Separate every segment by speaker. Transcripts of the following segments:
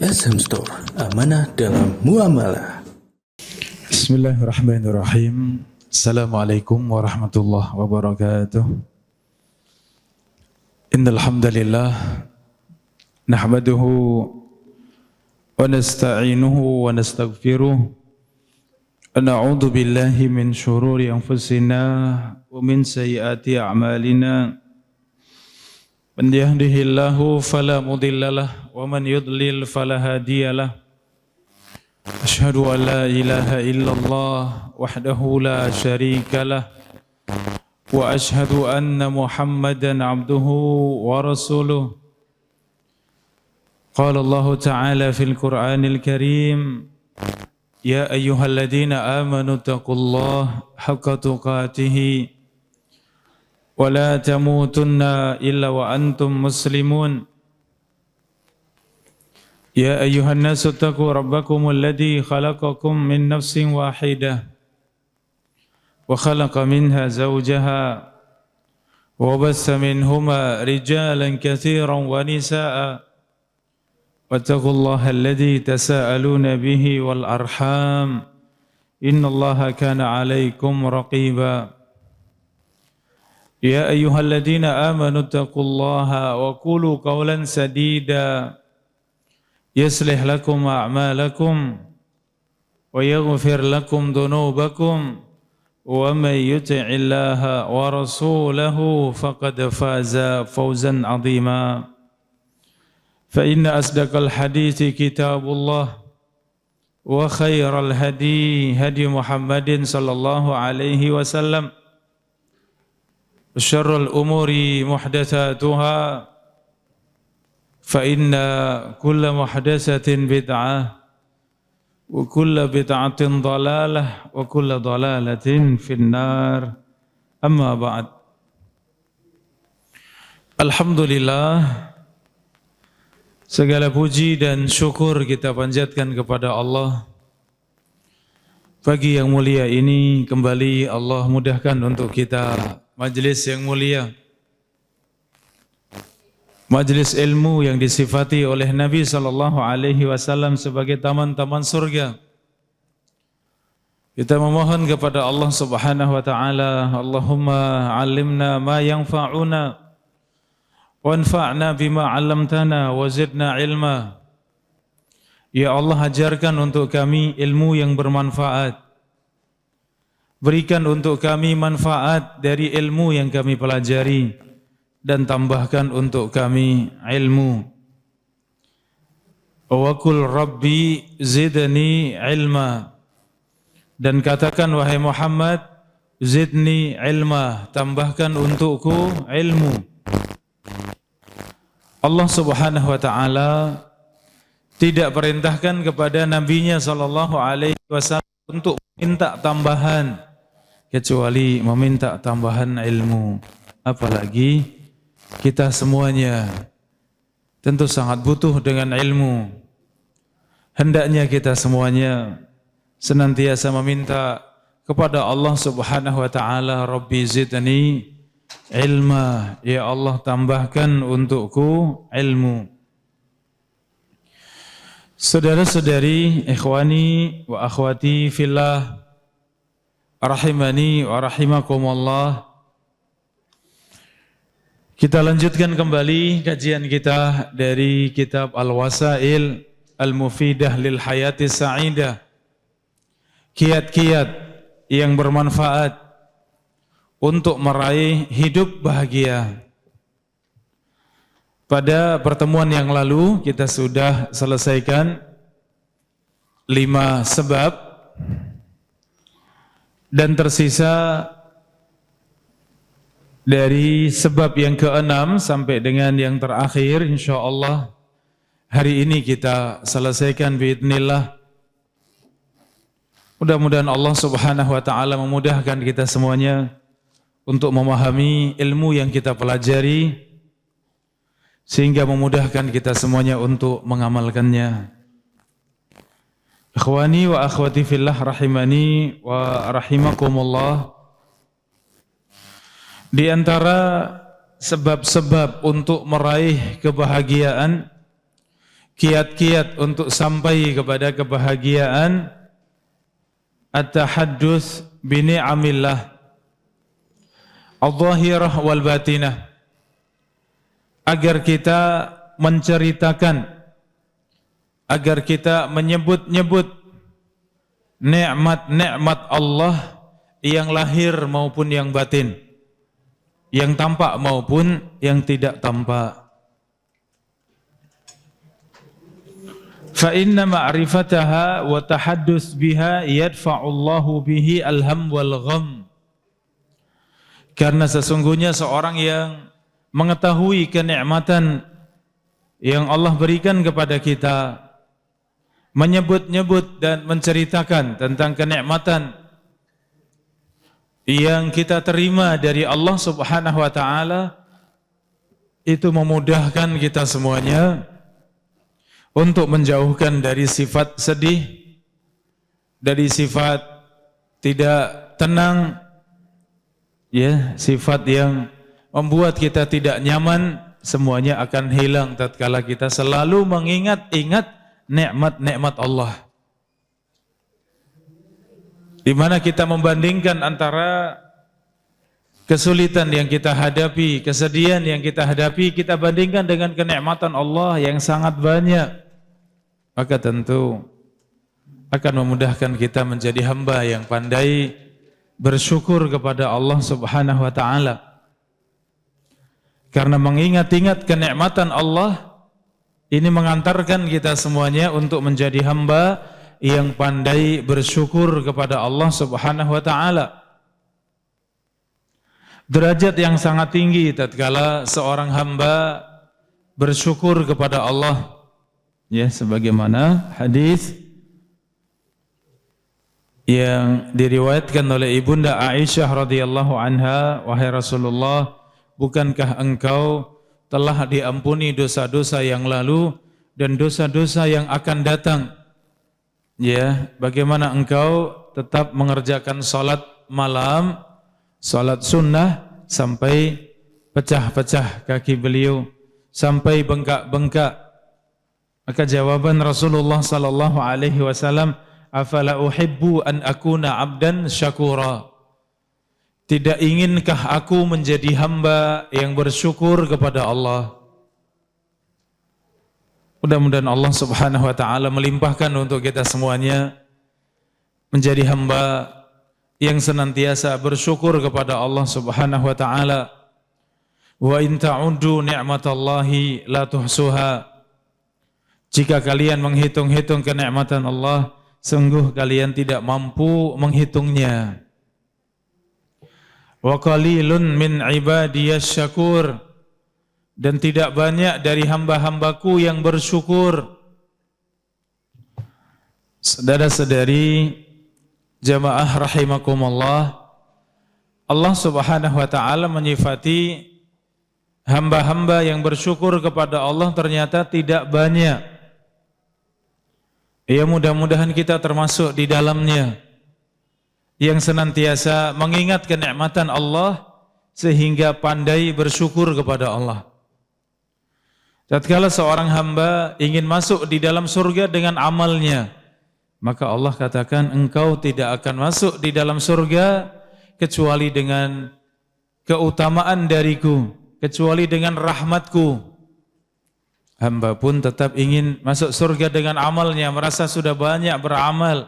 Speaker 1: SM Store, amanah dalam muamalah.
Speaker 2: Bismillahirrahmanirrahim. Assalamualaikum warahmatullahi wabarakatuh. Innal hamdalillah nahmaduhu wa nasta'inuhu wa nastaghfiruh. Na'udzu billahi min shururi anfusina wa min sayyiati a'malina. Man yahdihillahu fala mudhillalah wa man yudlil fala hadiyalah. Asyhadu an la ilaha illallah wahdahu la syarika lah wa asyhadu anna Muhammadan abduhu wa rasuluh. Qala Allah Ta'ala fil Qur'anil Karim, ya ayyuhalladzina amanu taqullaha haqqa tuqatih wa la tamutunna illa wa antum muslimun. Ya ayyuhan nasu taqu rabbakumul ladzi khalaqakum min nafsin wahidah wa khalaqa minha zawjaha wa bassa minhuma rijalan katsiran wa nisaa'a wattaqullaha alladzi tasaaluna bihi wal arham innallaha kana 'alaikum raqiba. Ya ayyuhalladzina amanu taqullaha wa qulu qawlan sadida yuslih lakum a'malakum wa yaghfir lakum dhunubakum wa may yuti'illaha wa rasulahu faqad faza fawzan 'azima. Fa inna asdaqal hadithi kitabullah wa khairal hadi hadi Muhammadin sallallahu alaihi wasallam. Syarrul umuri muhdatsatuha fa inna kulla muhdatsatin bid'ah wa kulla bid'atin dhalalah wa kulla dhalalatin finnar. Amma ba'd. Alhamdulillah, segala puji dan syukur kita panjatkan kepada Allah. Pagi yang mulia ini kembali Allah mudahkan untuk kita majlis yang mulia, majlis ilmu yang disifati oleh Nabi SAW sebagai taman-taman surga. Kita memohon kepada Allah Subhanahu wa taala, Allahumma 'allimna ma yanfa'una wanfa'na bima 'allamtana wa zidna ilma. Ya Allah, ajarkan untuk kami ilmu yang bermanfaat. Berikan untuk kami manfaat dari ilmu yang kami pelajari dan tambahkan untuk kami ilmu. Wa qul rabbi zidni ilma. Dan katakan, wahai Muhammad, zidni ilma, tambahkan untukku ilmu. Allah Subhanahu wa taala tidak perintahkan kepada nabinya sallallahu alaihi wasallam untuk minta tambahan kecuali meminta tambahan ilmu. Apalagi kita semuanya tentu sangat butuh dengan ilmu. Hendaknya kita semuanya senantiasa meminta kepada Allah Subhanahu wa taala, Rabbi zidni ilma, ya Allah tambahkan untukku ilmu. Saudara-saudari, ikhwani wa akhwati fillah, rahimani wa rahimakumullah. Kita lanjutkan kembali kajian kita dari kitab Al-Wasail Al-Mufidah lil Hayati Sa'idah, kiat-kiat yang bermanfaat untuk meraih hidup bahagia. Pada pertemuan yang lalu kita sudah selesaikan 5 sebab dan tersisa dari sebab yang ke-6 sampai dengan yang terakhir. InsyaAllah hari ini kita selesaikan biidznillah. Mudah-mudahan Allah Subhanahu wa taala memudahkan kita semuanya untuk memahami ilmu yang kita pelajari, sehingga memudahkan kita semuanya untuk mengamalkannya. Ikhwani wa akhwati fillah, rahimani wa rahimakumullah. Di antara sebab-sebab untuk meraih kebahagiaan, kiat-kiat untuk sampai kepada kebahagiaan, at-tahaddus bi ni'amillah al-zahirah wal batinah, agar kita menceritakan, agar kita menyebut-nyebut nikmat-nikmat Allah yang lahir maupun yang batin, yang tampak maupun yang tidak tampak. Fa inna ma'rifataha wa tahaddus biha yadfa'ullahu bihi alham wal gham. Karena sesungguhnya seorang yang mengetahui kenikmatan yang Allah berikan kepada kita, menyebut-nyebut dan menceritakan tentang kenikmatan yang kita terima dari Allah Subhanahu wa taala, itu memudahkan kita semuanya untuk menjauhkan dari sifat sedih, dari sifat tidak tenang, ya, sifat yang membuat kita tidak nyaman, semuanya akan hilang tatkala kita selalu mengingat-ingat nikmat-nikmat Allah. Di mana kita membandingkan antara kesulitan yang kita hadapi, kesedihan yang kita hadapi, kita bandingkan dengan kenikmatan Allah yang sangat banyak, maka tentu akan memudahkan kita menjadi hamba yang pandai bersyukur kepada Allah Subhanahu wa taala. Karena mengingat-ingat kenikmatan Allah ini mengantarkan kita semuanya untuk menjadi hamba yang pandai bersyukur kepada Allah Subhanahu wa taala. Derajat yang sangat tinggi tatkala seorang hamba bersyukur kepada Allah. Ya, sebagaimana hadis yang diriwayatkan oleh Ibunda Aisyah radhiyallahu anha, wahai Rasulullah, bukankah engkau telah diampuni dosa-dosa yang lalu dan dosa-dosa yang akan datang? Ya, bagaimana engkau tetap mengerjakan salat malam, salat sunnah sampai pecah-pecah kaki beliau, sampai bengkak-bengkak? Maka jawaban Rasulullah sallallahu alaihi wasallam, afala uhibbu an akuna abdan syakura. Tidak inginkah aku menjadi hamba yang bersyukur kepada Allah? Mudah-mudahan Allah Subhanahu wa taala melimpahkan untuk kita semuanya menjadi hamba yang senantiasa bersyukur kepada Allah Subhanahu wa taala. Wa in ta'uddu ni'matallahi la tuhsuha. Jika kalian menghitung-hitung kenikmatan Allah, sungguh kalian tidak mampu menghitungnya. Wa qalilun min ibadiyasy syakur, dan tidak banyak dari hamba-hambaku yang bersyukur. Saudara-saudari jamaah rahimakumullah, Allah Subhanahu wa taala menyifati hamba-hamba yang bersyukur kepada Allah ternyata tidak banyak. Ya, mudah-mudahan kita termasuk di dalamnya yang senantiasa mengingat kenikmatan Allah sehingga pandai bersyukur kepada Allah. Tatkala seorang hamba ingin masuk di dalam surga dengan amalnya, maka Allah katakan, engkau tidak akan masuk di dalam surga kecuali dengan keutamaan dariku, kecuali dengan rahmatku. Hamba pun tetap ingin masuk surga dengan amalnya, merasa sudah banyak beramal,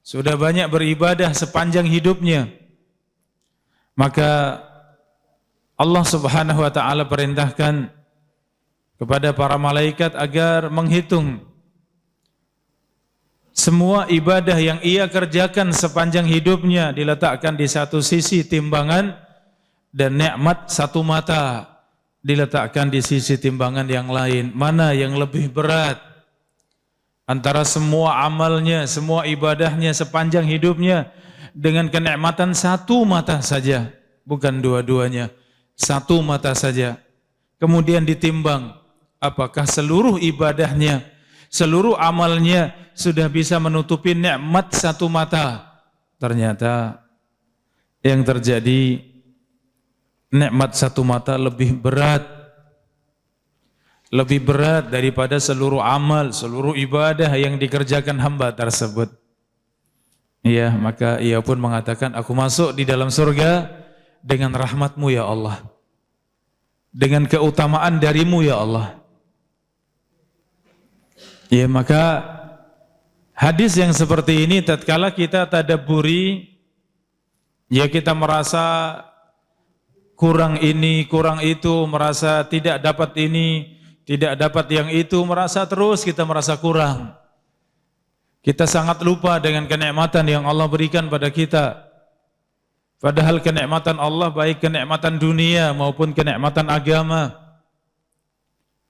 Speaker 2: sudah banyak beribadah sepanjang hidupnya. Maka Allah Subhanahu wa taala perintahkan kepada para malaikat agar menghitung semua ibadah yang ia kerjakan sepanjang hidupnya, diletakkan di satu sisi timbangan, dan nikmat satu mata diletakkan di sisi timbangan yang lain. Mana yang lebih berat antara semua amalnya, semua ibadahnya sepanjang hidupnya dengan kenikmatan satu mata saja, bukan dua-duanya, satu mata saja. Kemudian ditimbang, apakah seluruh ibadahnya, seluruh amalnya sudah bisa menutupi nikmat satu mata? Ternyata yang terjadi, nikmat satu mata lebih berat. lebih berat daripada seluruh amal, seluruh ibadah yang dikerjakan hamba tersebut. Ya, maka ia pun mengatakan, aku masuk di dalam surga dengan rahmat-Mu ya Allah, dengan keutamaan dari-Mu ya Allah. Ya, maka hadis yang seperti ini tatkala kita tadabburi, ya kita merasa kurang ini, kurang itu, merasa tidak dapat ini, tidak dapat yang itu, merasa terus kita merasa kurang. Kita sangat lupa dengan kenikmatan yang Allah berikan pada kita. Padahal kenikmatan Allah baik kenikmatan dunia maupun kenikmatan agama.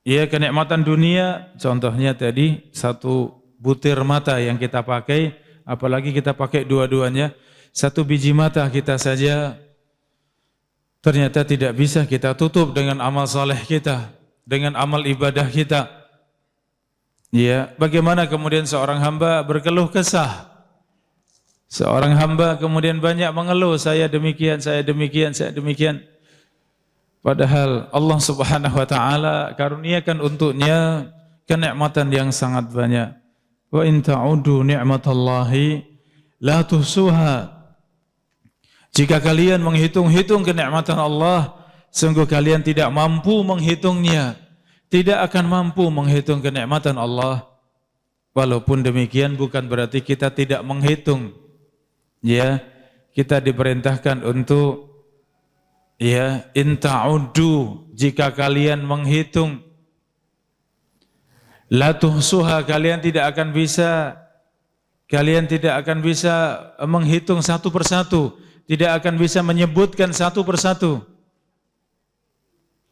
Speaker 2: Ya, kenikmatan dunia contohnya tadi satu butir mata yang kita pakai, apalagi kita pakai dua-duanya, satu biji mata kita saja ternyata tidak bisa kita tutup dengan amal saleh kita, dengan amal ibadah kita. Ya, bagaimana kemudian seorang hamba berkeluh kesah? Seorang hamba kemudian banyak mengeluh, saya demikian, saya demikian, saya demikian. Padahal Allah Subhanahu wa taala karuniakan untuknya kenikmatan yang sangat banyak. Wa in ta'udu ni'matallahi la tuhsuha. Jika kalian menghitung-hitung kenikmatan Allah, sungguh kalian tidak mampu menghitungnya, tidak akan mampu menghitung kenikmatan Allah. Walaupun demikian bukan berarti kita tidak menghitung. Ya, kita diperintahkan untuk ya, in ta'uddu, jika kalian menghitung, la tuhsuha, kalian tidak akan bisa menghitung satu persatu, tidak akan bisa menyebutkan satu persatu.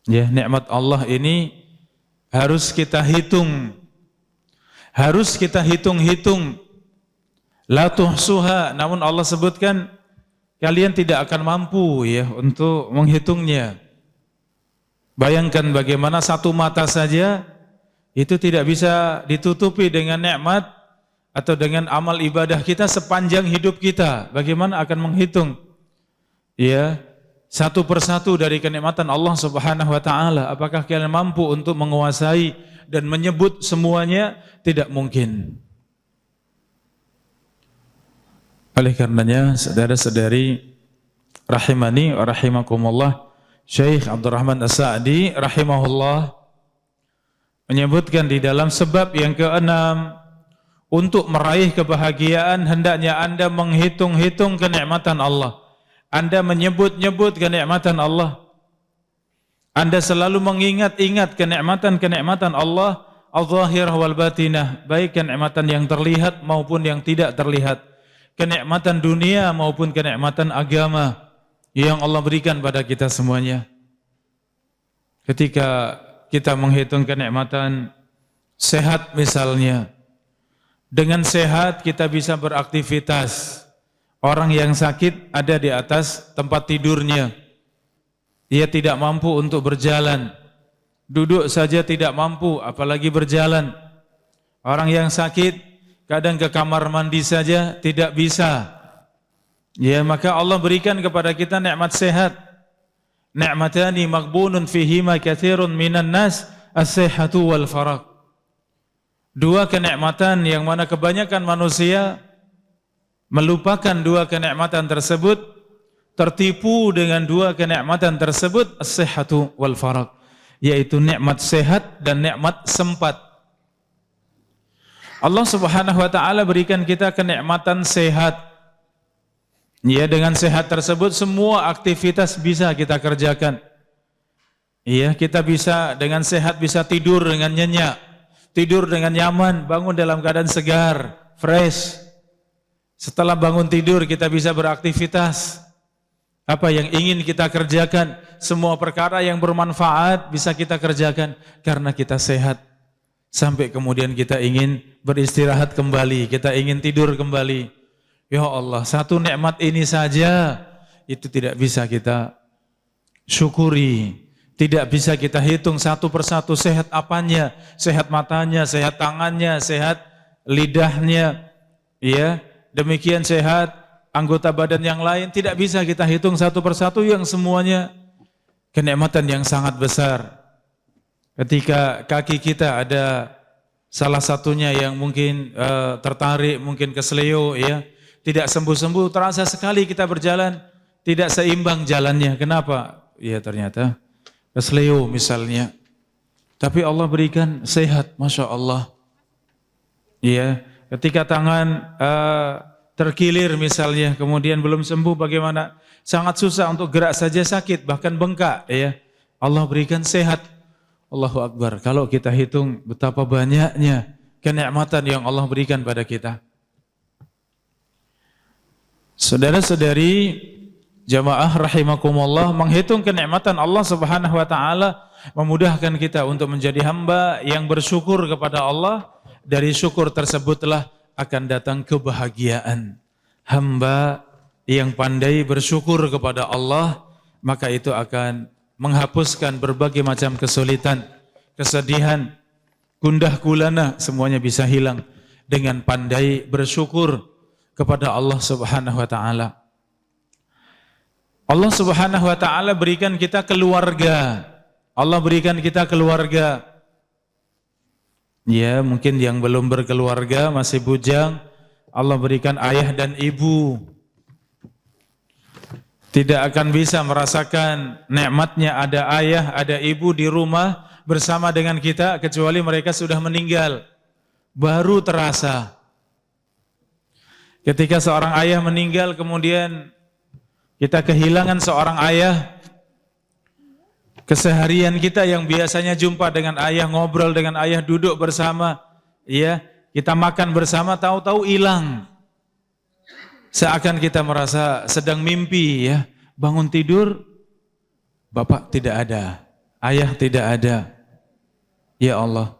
Speaker 2: Ya, nikmat Allah ini harus kita hitung. Harus kita hitung-hitung. La tuhsuha, namun Allah sebutkan kalian tidak akan mampu ya untuk menghitungnya. Bayangkan bagaimana satu mata saja itu tidak bisa ditutupi dengan nikmat atau dengan amal ibadah kita sepanjang hidup kita. Bagaimana akan menghitung ya satu persatu dari kenikmatan Allah Subhanahu wa taala? Apakah kalian mampu untuk menguasai dan menyebut semuanya? Tidak mungkin. Oleh karenanya, saudara-saudari rahimani wa rahimakumullah, Syekh Abdurrahman As-Sa'di rahimahullah menyebutkan di dalam sebab yang keenam, untuk meraih kebahagiaan hendaknya Anda menghitung-hitung kenikmatan Allah. Anda menyebut-nyebut kenikmatan Allah. Anda selalu mengingat-ingat kenikmatan-kenikmatan Allah, al-zahirah wal batinah, baik kenikmatan yang terlihat maupun yang tidak terlihat. Kenikmatan dunia maupun kenikmatan agama yang Allah berikan pada kita semuanya. Ketika kita menghitung kenikmatan sehat misalnya, dengan sehat kita bisa beraktivitas. Orang yang sakit ada di atas tempat tidurnya, ia tidak mampu untuk berjalan, duduk saja tidak mampu apalagi berjalan. Orang yang sakit kadang ke kamar mandi saja tidak bisa. Ya, maka Allah berikan kepada kita nikmat sehat. Ni'matani maghbunun fihima katsirun minan nas, as-sihhatu wal faragh. Dua kenikmatan yang mana kebanyakan manusia melupakan dua kenikmatan tersebut, tertipu dengan dua kenikmatan tersebut, as-sihhatu wal faragh, yaitu nikmat sehat dan nikmat sempat. Allah Subhanahu wa taala berikan kita kenikmatan sehat. Ya, dengan sehat tersebut semua aktivitas bisa kita kerjakan. Iya, kita bisa dengan sehat bisa tidur dengan nyenyak, tidur dengan nyaman, bangun dalam keadaan segar, fresh. Setelah bangun tidur kita bisa beraktivitas. Apa yang ingin kita kerjakan, semua perkara yang bermanfaat bisa kita kerjakan karena kita sehat. Sampai kemudian kita ingin beristirahat kembali, kita ingin tidur kembali. Ya Allah, satu nikmat ini saja itu tidak bisa kita syukuri, tidak bisa kita hitung satu persatu. Sehat apanya? Sehat matanya, sehat tangannya, sehat lidahnya, ya. Demikian sehat anggota badan yang lain, tidak bisa kita hitung satu persatu, yang semuanya kenikmatan yang sangat besar. Ketika kaki kita ada salah satunya yang mungkin tertarik, mungkin keseleo, ya, tidak sembuh-sembuh, terasa sekali kita berjalan tidak seimbang jalannya. Kenapa? Ya ternyata keseleo misalnya. Tapi Allah berikan sehat, Masya Allah. Ya, ketika tangan terkilir misalnya, kemudian belum sembuh, bagaimana? Sangat susah untuk gerak saja sakit, bahkan bengkak. Ya, Allah berikan sehat. Allahu Akbar. Kalau kita hitung betapa banyaknya kenikmatan yang Allah berikan pada kita. Saudara-saudari jamaah rahimakumullah, menghitung kenikmatan Allah Subhanahu wa taala memudahkan kita untuk menjadi hamba yang bersyukur kepada Allah. Dari syukur tersebutlah akan datang kebahagiaan. Hamba yang pandai bersyukur kepada Allah, maka itu akan menghapuskan berbagai macam kesulitan, kesedihan, gundah gulana, semuanya bisa hilang dengan pandai bersyukur kepada Allah Subhanahu wa taala. Allah Subhanahu wa taala berikan kita keluarga. Allah berikan kita keluarga. Ya, mungkin yang belum berkeluarga, masih bujang, Allah berikan ayah dan ibu. Tidak akan bisa merasakan nikmatnya ada ayah, ada ibu di rumah bersama dengan kita kecuali mereka sudah meninggal. Baru terasa. Ketika seorang ayah meninggal, kemudian kita kehilangan seorang ayah, keseharian kita yang biasanya jumpa dengan ayah, ngobrol dengan ayah, duduk bersama, ya, kita makan bersama, tahu-tahu hilang. Seakan kita merasa sedang mimpi, ya. Bangun tidur, bapak tidak ada, ayah tidak ada. Ya Allah.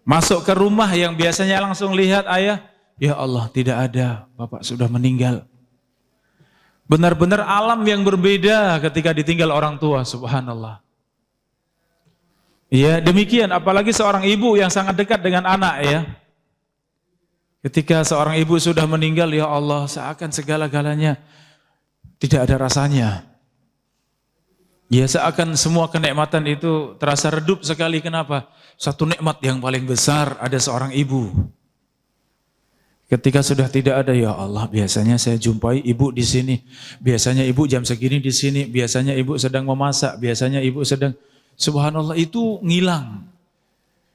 Speaker 2: Masuk ke rumah yang biasanya langsung lihat ayah, ya Allah tidak ada, bapak sudah meninggal. Benar-benar alam yang berbeda ketika ditinggal orang tua, subhanallah. Ya, demikian apalagi seorang ibu yang sangat dekat dengan anak, ya. Ketika seorang ibu sudah meninggal, ya Allah, seakan segala-galanya tidak ada rasanya. Ya, seakan semua kenikmatan itu terasa redup sekali. Kenapa? Satu nikmat yang paling besar ada seorang ibu. Ketika sudah tidak ada, ya Allah, biasanya saya jumpai ibu di sini. Biasanya ibu jam segini di sini. Biasanya ibu sedang memasak. Biasanya ibu sedang, subhanallah, itu ngilang.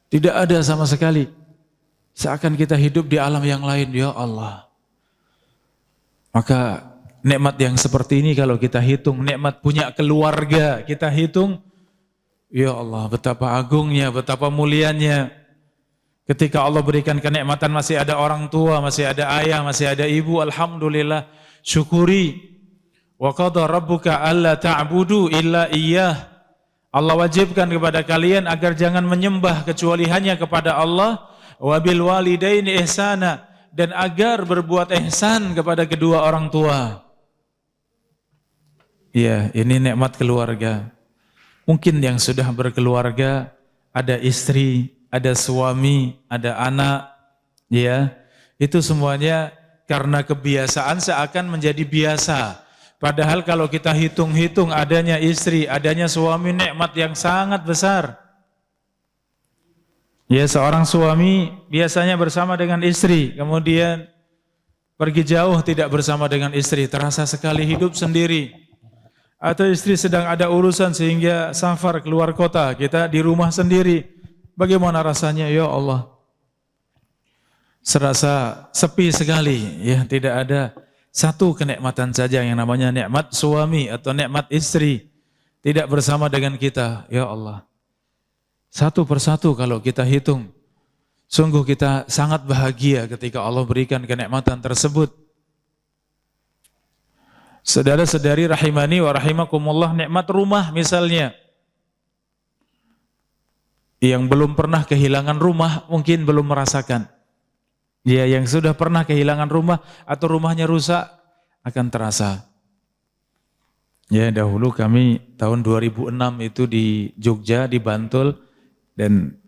Speaker 2: Tidak ada sama sekali. Seakan kita hidup di alam yang lain, ya Allah. Maka nikmat yang seperti ini kalau kita hitung, nikmat punya keluarga, kita hitung, ya Allah, betapa agungnya, betapa mulianya. Ketika Allah berikan kenikmatan masih ada orang tua, masih ada ayah, masih ada ibu, alhamdulillah, syukuri. Wa qadha rabbuka alla ta'budu illa iyyah. Allah wajibkan kepada kalian agar jangan menyembah kecuali hanya kepada Allah. Wa bil walidaini ihsana, dan agar berbuat ihsan kepada kedua orang tua. Ya, ini nikmat keluarga. Mungkin yang sudah berkeluarga, ada istri, ada suami, ada anak, ya. Itu semuanya karena kebiasaan seakan menjadi biasa. Padahal kalau kita hitung-hitung adanya istri, adanya suami, nikmat yang sangat besar. Ya, seorang suami biasanya bersama dengan istri, kemudian pergi jauh tidak bersama dengan istri, terasa sekali hidup sendiri. Atau istri sedang ada urusan sehingga safar keluar kota, kita di rumah sendiri. Bagaimana rasanya, ya Allah? Serasa sepi sekali, ya, tidak ada satu kenikmatan saja yang namanya nikmat suami atau nikmat istri tidak bersama dengan kita, ya Allah. Satu persatu kalau kita hitung, sungguh kita sangat bahagia ketika Allah berikan kenikmatan tersebut. Saudara-saudari rahimani wa rahimakumullah, nikmat rumah misalnya. Yang belum pernah kehilangan rumah mungkin belum merasakan. Ya, yang sudah pernah kehilangan rumah atau rumahnya rusak akan terasa. Ya, dahulu kami tahun 2006 itu di Jogja, di Bantul, dan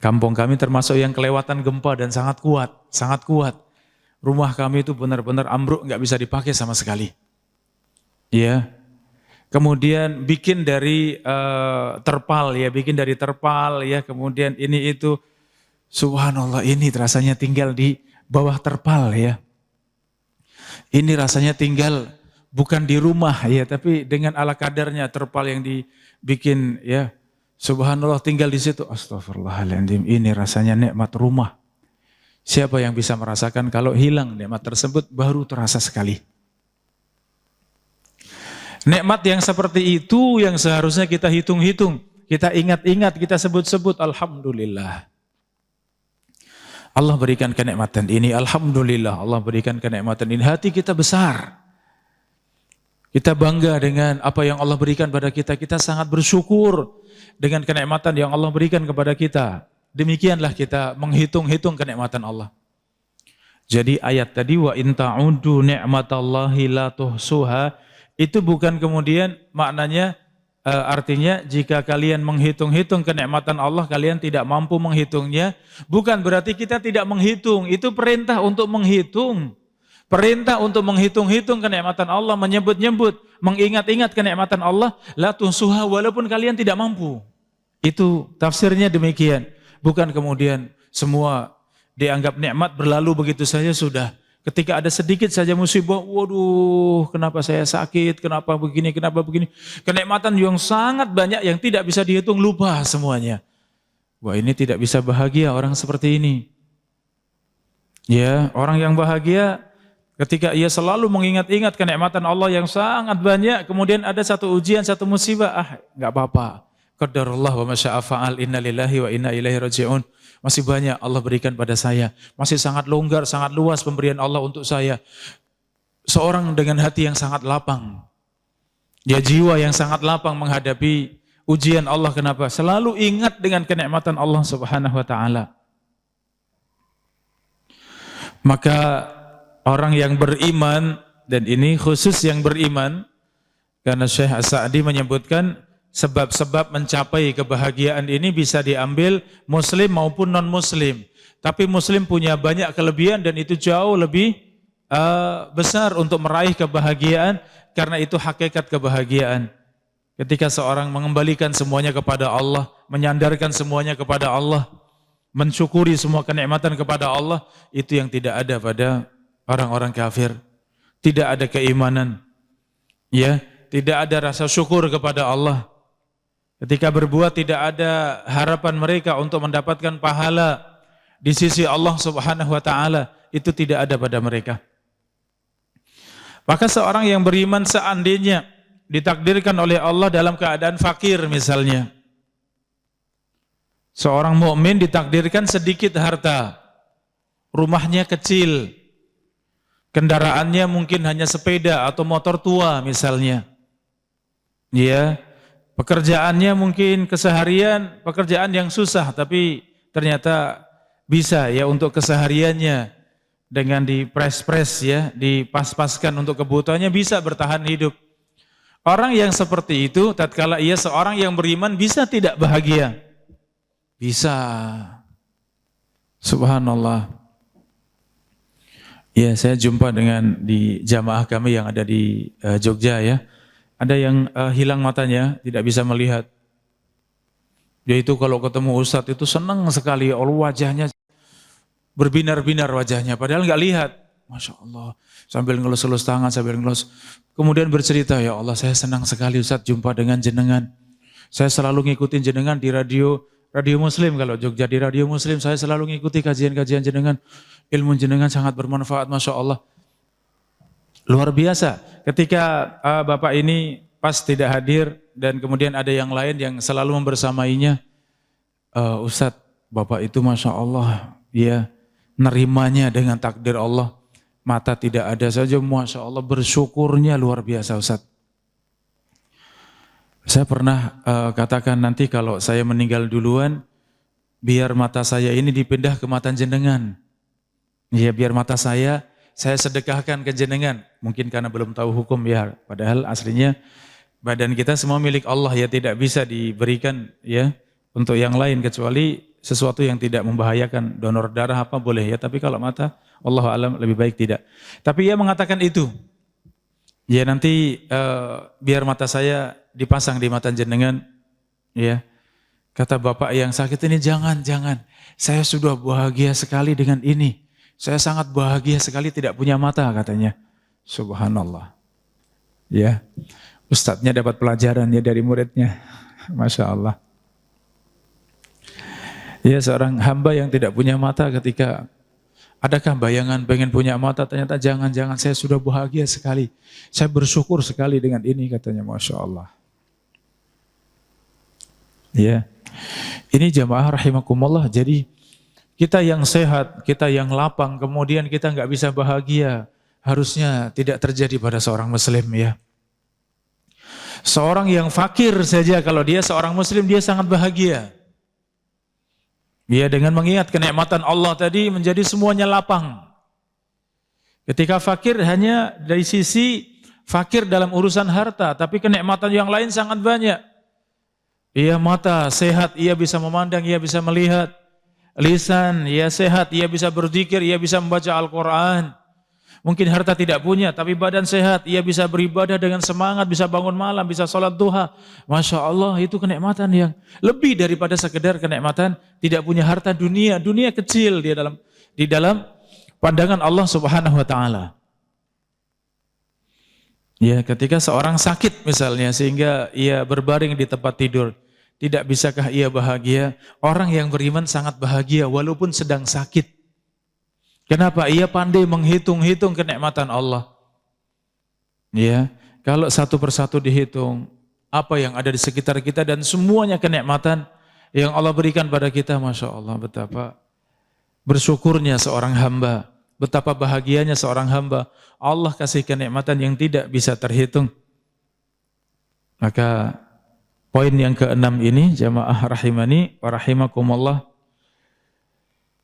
Speaker 2: kampung kami termasuk yang kelewatan gempa dan sangat kuat, sangat kuat. Rumah kami itu benar-benar ambruk, nggak bisa dipakai sama sekali. Ya, kemudian bikin dari terpal ya, kemudian ini itu, subhanallah, ini rasanya tinggal di bawah terpal ya. Ini rasanya tinggal bukan di rumah ya, tapi dengan ala kadarnya terpal yang dibikin ya. Subhanallah, tinggal di situ. Astagfirullahaladzim, ini rasanya nikmat rumah. Siapa yang bisa merasakan kalau hilang nikmat tersebut baru terasa sekali. Nikmat yang seperti itu yang seharusnya kita hitung-hitung, kita ingat-ingat, kita sebut-sebut. Alhamdulillah, Allah berikan kenikmatan ini. Alhamdulillah, Allah berikan kenikmatan ini. Hati kita besar. Kita bangga dengan apa yang Allah berikan pada kita. Kita sangat bersyukur dengan kenikmatan yang Allah berikan kepada kita. Demikianlah kita menghitung-hitung kenikmatan Allah. Jadi ayat tadi, wa in ta'udu ni'matallahi la tuhsuha, itu bukan kemudian maknanya artinya jika kalian menghitung-hitung kenikmatan Allah, kalian tidak mampu menghitungnya. Bukan berarti kita tidak menghitung. Itu perintah untuk menghitung. Perintah untuk menghitung-hitung kenikmatan Allah, menyebut-nyebut, mengingat-ingat kenikmatan Allah, la tuhsuha, walaupun kalian tidak mampu. Itu tafsirnya demikian. Bukan kemudian semua dianggap nikmat berlalu begitu saja sudah. Ketika ada sedikit saja musibah, waduh, kenapa saya sakit, kenapa begini. Kenikmatan yang sangat banyak yang tidak bisa dihitung, lupa semuanya. Wah, ini tidak bisa bahagia orang seperti ini. Ya, orang yang bahagia ketika ia selalu mengingat-ingat kenikmatan Allah yang sangat banyak, kemudian ada satu ujian, satu musibah, enggak apa-apa. Qadarullah wa masya'a fa'al, inna lillahi wa inna ilaihi raji'un. Masih banyak Allah berikan pada saya. Masih sangat longgar, sangat luas pemberian Allah untuk saya. Seorang dengan hati yang sangat lapang. Ya, jiwa yang sangat lapang menghadapi ujian Allah. Kenapa? Selalu ingat dengan kenikmatan Allah Subhanahu wa taala. Maka orang yang beriman, dan ini khusus yang beriman, karena Syekh As-Sa'di menyebutkan sebab-sebab mencapai kebahagiaan ini bisa diambil muslim maupun non-muslim. Tapi muslim punya banyak kelebihan dan itu jauh lebih besar untuk meraih kebahagiaan, karena itu hakikat kebahagiaan. Ketika seorang mengembalikan semuanya kepada Allah, menyandarkan semuanya kepada Allah, mensyukuri semua kenikmatan kepada Allah, itu yang tidak ada pada orang-orang kafir. Tidak ada keimanan, ya, tidak ada rasa syukur kepada Allah. Ketika berbuat tidak ada harapan mereka untuk mendapatkan pahala di sisi Allah Subhanahu wa taala, itu tidak ada pada mereka. Maka seorang yang beriman seandainya ditakdirkan oleh Allah dalam keadaan fakir misalnya. Seorang mukmin ditakdirkan sedikit harta, rumahnya kecil, kendaraannya mungkin hanya sepeda atau motor tua misalnya. Ya, pekerjaannya mungkin keseharian, pekerjaan yang susah, tapi ternyata bisa ya untuk kesehariannya, dengan dipres-pres ya, dipas-paskan untuk kebutuhannya, bisa bertahan hidup. Orang yang seperti itu, tatkala ia seorang yang beriman, bisa tidak bahagia? Bisa. Subhanallah. Ya, saya jumpa dengan di jamaah kami yang ada di Jogja ya. Ada yang hilang matanya, tidak bisa melihat. Yaitu kalau ketemu ustadz itu senang sekali, wajahnya berbinar-binar wajahnya, padahal nggak lihat. Masya Allah, sambil ngelus-ngelus tangan, sambil ngelus. Kemudian bercerita, ya Allah, saya senang sekali ustadz jumpa dengan jenengan. Saya selalu ngikutin jenengan di radio Muslim, kalau Jogja di radio Muslim, saya selalu ngikuti kajian-kajian jenengan. Ilmu jenengan sangat bermanfaat, Masya Allah. Luar biasa. Ketika Bapak ini pas tidak hadir dan kemudian ada yang lain yang selalu membersamainya, Ustadz, Bapak itu Masya Allah, ya nerimanya dengan takdir Allah. Mata tidak ada saja, Masya Allah, bersyukurnya luar biasa Ustadz. Saya pernah katakan, nanti kalau saya meninggal duluan, biar mata saya ini dipindah ke mata jenengan. Ya, biar mata saya sedekahkan ke jenengan. Mungkin karena belum tahu hukum ya, padahal aslinya badan kita semua milik Allah ya, tidak bisa diberikan ya untuk yang lain kecuali sesuatu yang tidak membahayakan. Donor darah apa boleh ya, tapi kalau mata, Allahu a'lam, lebih baik tidak. Tapi ia mengatakan itu. Ya nanti biar mata saya dipasang di mata jenengan, ya. Kata bapak yang sakit ini, jangan. Saya sudah bahagia sekali dengan ini. Saya sangat bahagia sekali tidak punya mata katanya. Subhanallah. Ya, ustadznya dapat pelajaran ya dari muridnya. Masya Allah. Ya, seorang hamba yang tidak punya mata ketika adakah bayangan pengen punya mata, ternyata jangan, saya sudah bahagia sekali. Saya bersyukur sekali dengan ini katanya, Masya Allah. Ya, ini jamaah rahimakumullah, jadi kita yang sehat, kita yang lapang, kemudian kita nggak bisa bahagia, harusnya tidak terjadi pada seorang muslim ya. Seorang yang fakir saja kalau dia seorang muslim dia sangat bahagia. Dia dengan mengingat kenikmatan Allah tadi menjadi semuanya lapang. Ketika fakir hanya dari sisi fakir dalam urusan harta, tapi kenikmatan yang lain sangat banyak. Ia mata sehat, ia bisa memandang, ia bisa melihat. Lisan, ia sehat, ia bisa berzikir, ia bisa membaca Al-Quran. Mungkin harta tidak punya, tapi badan sehat, ia bisa beribadah dengan semangat, bisa bangun malam, bisa sholat duha. Masya Allah, itu kenikmatan yang lebih daripada sekedar kenikmatan tidak punya harta dunia. Dunia kecil di dalam pandangan Allah Subhanahu Wa Taala. Ya, ketika seorang sakit misalnya sehingga ia berbaring di tempat tidur, tidak bisakah ia bahagia? Orang yang beriman sangat bahagia walaupun sedang sakit. Kenapa? Ia pandai menghitung-hitung kenikmatan Allah. Ya, kalau satu persatu dihitung apa yang ada di sekitar kita dan semuanya kenikmatan yang Allah berikan pada kita, Masya Allah, betapa bersyukurnya seorang hamba, betapa bahagianya seorang hamba. Allah kasih kenikmatan yang tidak bisa terhitung. Maka poin yang keenam ini, jamaah rahimani wa rahimakumullah,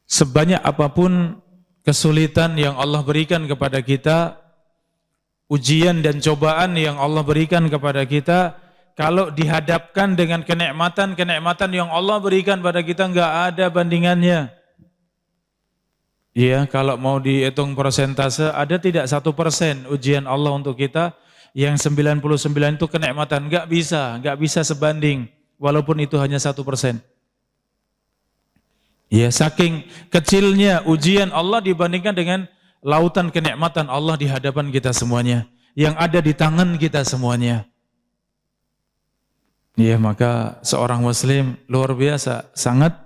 Speaker 2: sebanyak apapun kesulitan yang Allah berikan kepada kita, ujian dan cobaan yang Allah berikan kepada kita, kalau dihadapkan dengan kenikmatan yang Allah berikan pada kita, enggak ada bandingannya. Iya, kalau mau dihitung persentase, ada tidak 1% ujian Allah untuk kita, yang 99 itu kenikmatan, enggak bisa sebanding, walaupun itu hanya 1%. Ya, saking kecilnya ujian Allah dibandingkan dengan lautan kenikmatan Allah di hadapan kita semuanya, yang ada di tangan kita semuanya. Ya, maka seorang muslim luar biasa sangat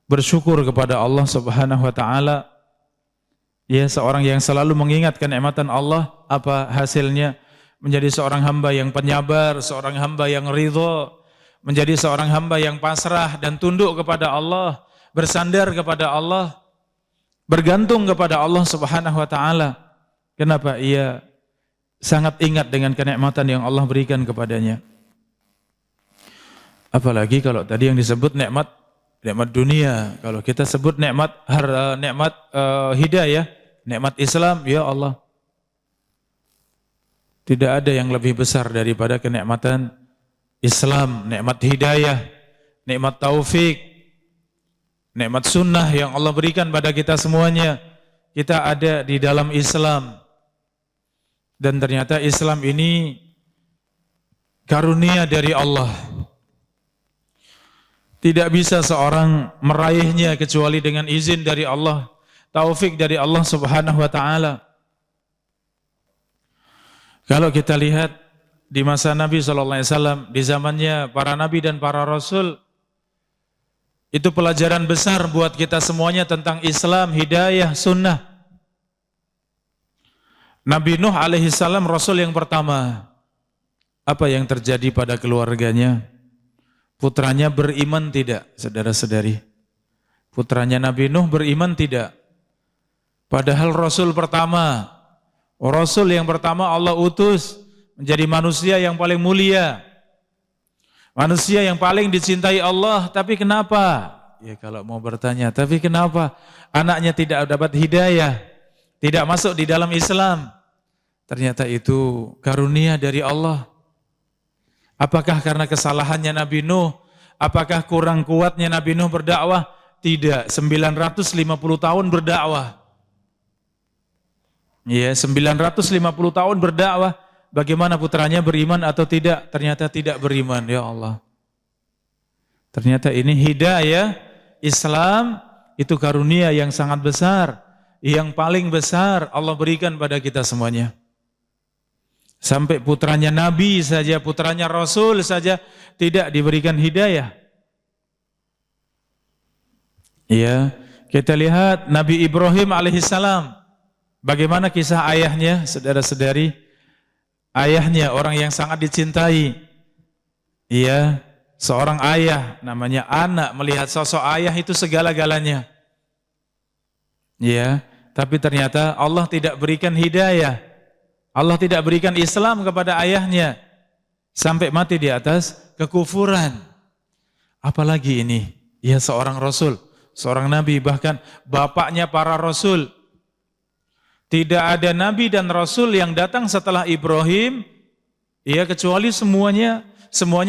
Speaker 2: bersyukur kepada Allah Subhanahu Wa Taala. Ya, seorang yang selalu mengingat kenikmatan Allah, apa hasilnya? Menjadi seorang hamba yang penyabar, seorang hamba yang ridho, menjadi seorang hamba yang pasrah dan tunduk kepada Allah, bersandar kepada Allah, bergantung kepada Allah Subhanahu Wa Taala. Kenapa? Ia sangat ingat dengan kenikmatan yang Allah berikan kepadanya. Apalagi kalau tadi yang disebut nikmat dunia, kalau kita sebut nikmat hidayah, nikmat Islam, ya Allah, tidak ada yang lebih besar daripada kenikmatan Islam, nikmat hidayah, nikmat taufik, nikmat sunnah yang Allah berikan pada kita semuanya. Kita ada di dalam Islam. Dan ternyata Islam ini karunia dari Allah. Tidak bisa seorang meraihnya kecuali dengan izin dari Allah, taufik dari Allah Subhanahu Wa Taala. Kalau kita lihat di masa Nabi SAW, di zamannya para Nabi dan para Rasul, itu pelajaran besar buat kita semuanya tentang Islam, hidayah, sunnah. Nabi Nuh alaihissalam Rasul yang pertama. Apa yang terjadi pada keluarganya? Putranya beriman tidak, saudara-saudari? Putranya Nabi Nuh beriman tidak? Padahal Rasul pertama, Rasul yang pertama Allah utus menjadi manusia yang paling mulia, manusia yang paling dicintai Allah. Tapi kenapa? Ya kalau mau bertanya, tapi kenapa anaknya tidak dapat hidayah, tidak masuk di dalam Islam? Ternyata itu karunia dari Allah. Apakah karena kesalahannya Nabi Nuh? Apakah kurang kuatnya Nabi Nuh berdakwah? Tidak, 950 tahun berdakwah. Ya, 950 tahun berdakwah, bagaimana putranya beriman atau tidak? Ternyata tidak beriman, ya Allah. Ternyata ini hidayah Islam itu karunia yang sangat besar, yang paling besar Allah berikan pada kita semuanya. Sampai putranya Nabi saja, putranya Rasul saja tidak diberikan hidayah. Ya, kita lihat Nabi Ibrahim alaihissalam. Bagaimana kisah ayahnya, saudara-saudari? Ayahnya orang yang sangat dicintai. Iya, seorang ayah, namanya anak, melihat sosok ayah itu segala-galanya. Iya, tapi ternyata Allah tidak berikan hidayah. Allah tidak berikan Islam kepada ayahnya sampai mati di atas kekufuran. Apalagi ini, ya seorang Rasul, seorang Nabi, bahkan bapaknya para Rasul. Tidak ada Nabi dan Rasul yang datang setelah Ibrahim, ya kecuali semuanya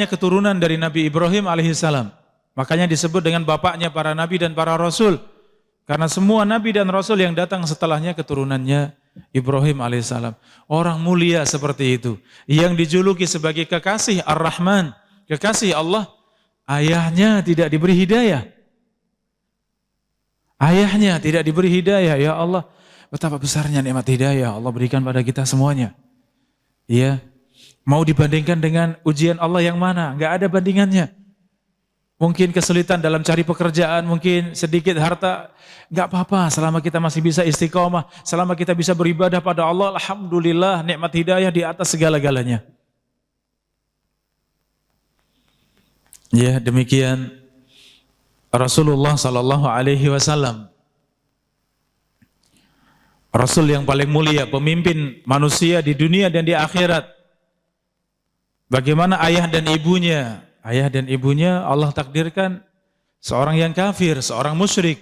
Speaker 2: keturunan dari Nabi Ibrahim alaihissalam. Makanya disebut dengan bapaknya para Nabi dan para Rasul. Karena semua Nabi dan Rasul yang datang setelahnya keturunannya Ibrahim alaihissalam. Orang mulia seperti itu, yang dijuluki sebagai kekasih Ar-Rahman, kekasih Allah, ayahnya tidak diberi hidayah. Ayahnya tidak diberi hidayah, ya Allah. Betapa besarnya nikmat hidayah Allah berikan pada kita semuanya. Iya, mau dibandingkan dengan ujian Allah yang mana? Enggak ada bandingannya. Mungkin kesulitan dalam cari pekerjaan, mungkin sedikit harta, enggak apa-apa selama kita masih bisa istiqomah, selama kita bisa beribadah pada Allah, alhamdulillah, nikmat hidayah di atas segala-galanya. Ya, demikian Rasulullah sallallahu alaihi wasallam. Rasul yang paling mulia, pemimpin manusia di dunia dan di akhirat. Bagaimana ayah dan ibunya? Ayah dan ibunya Allah takdirkan seorang yang kafir, seorang musyrik.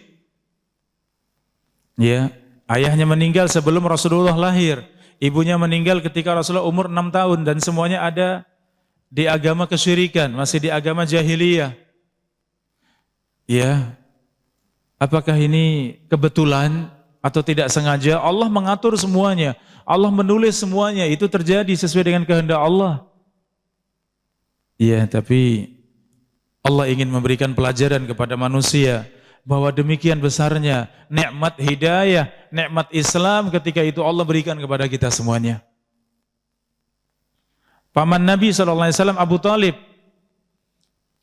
Speaker 2: Ya, ayahnya meninggal sebelum Rasulullah lahir. Ibunya meninggal ketika Rasulullah umur 6 tahun dan semuanya ada di agama kesyirikan, masih di agama jahiliyah. Ya. Apakah ini kebetulan atau tidak sengaja? Allah mengatur semuanya, Allah menulis semuanya, itu terjadi sesuai dengan kehendak Allah. Iya, tapi Allah ingin memberikan pelajaran kepada manusia bahwa demikian besarnya nikmat hidayah, nikmat Islam ketika itu Allah berikan kepada kita semuanya. Paman Nabi SAW Abu Talib,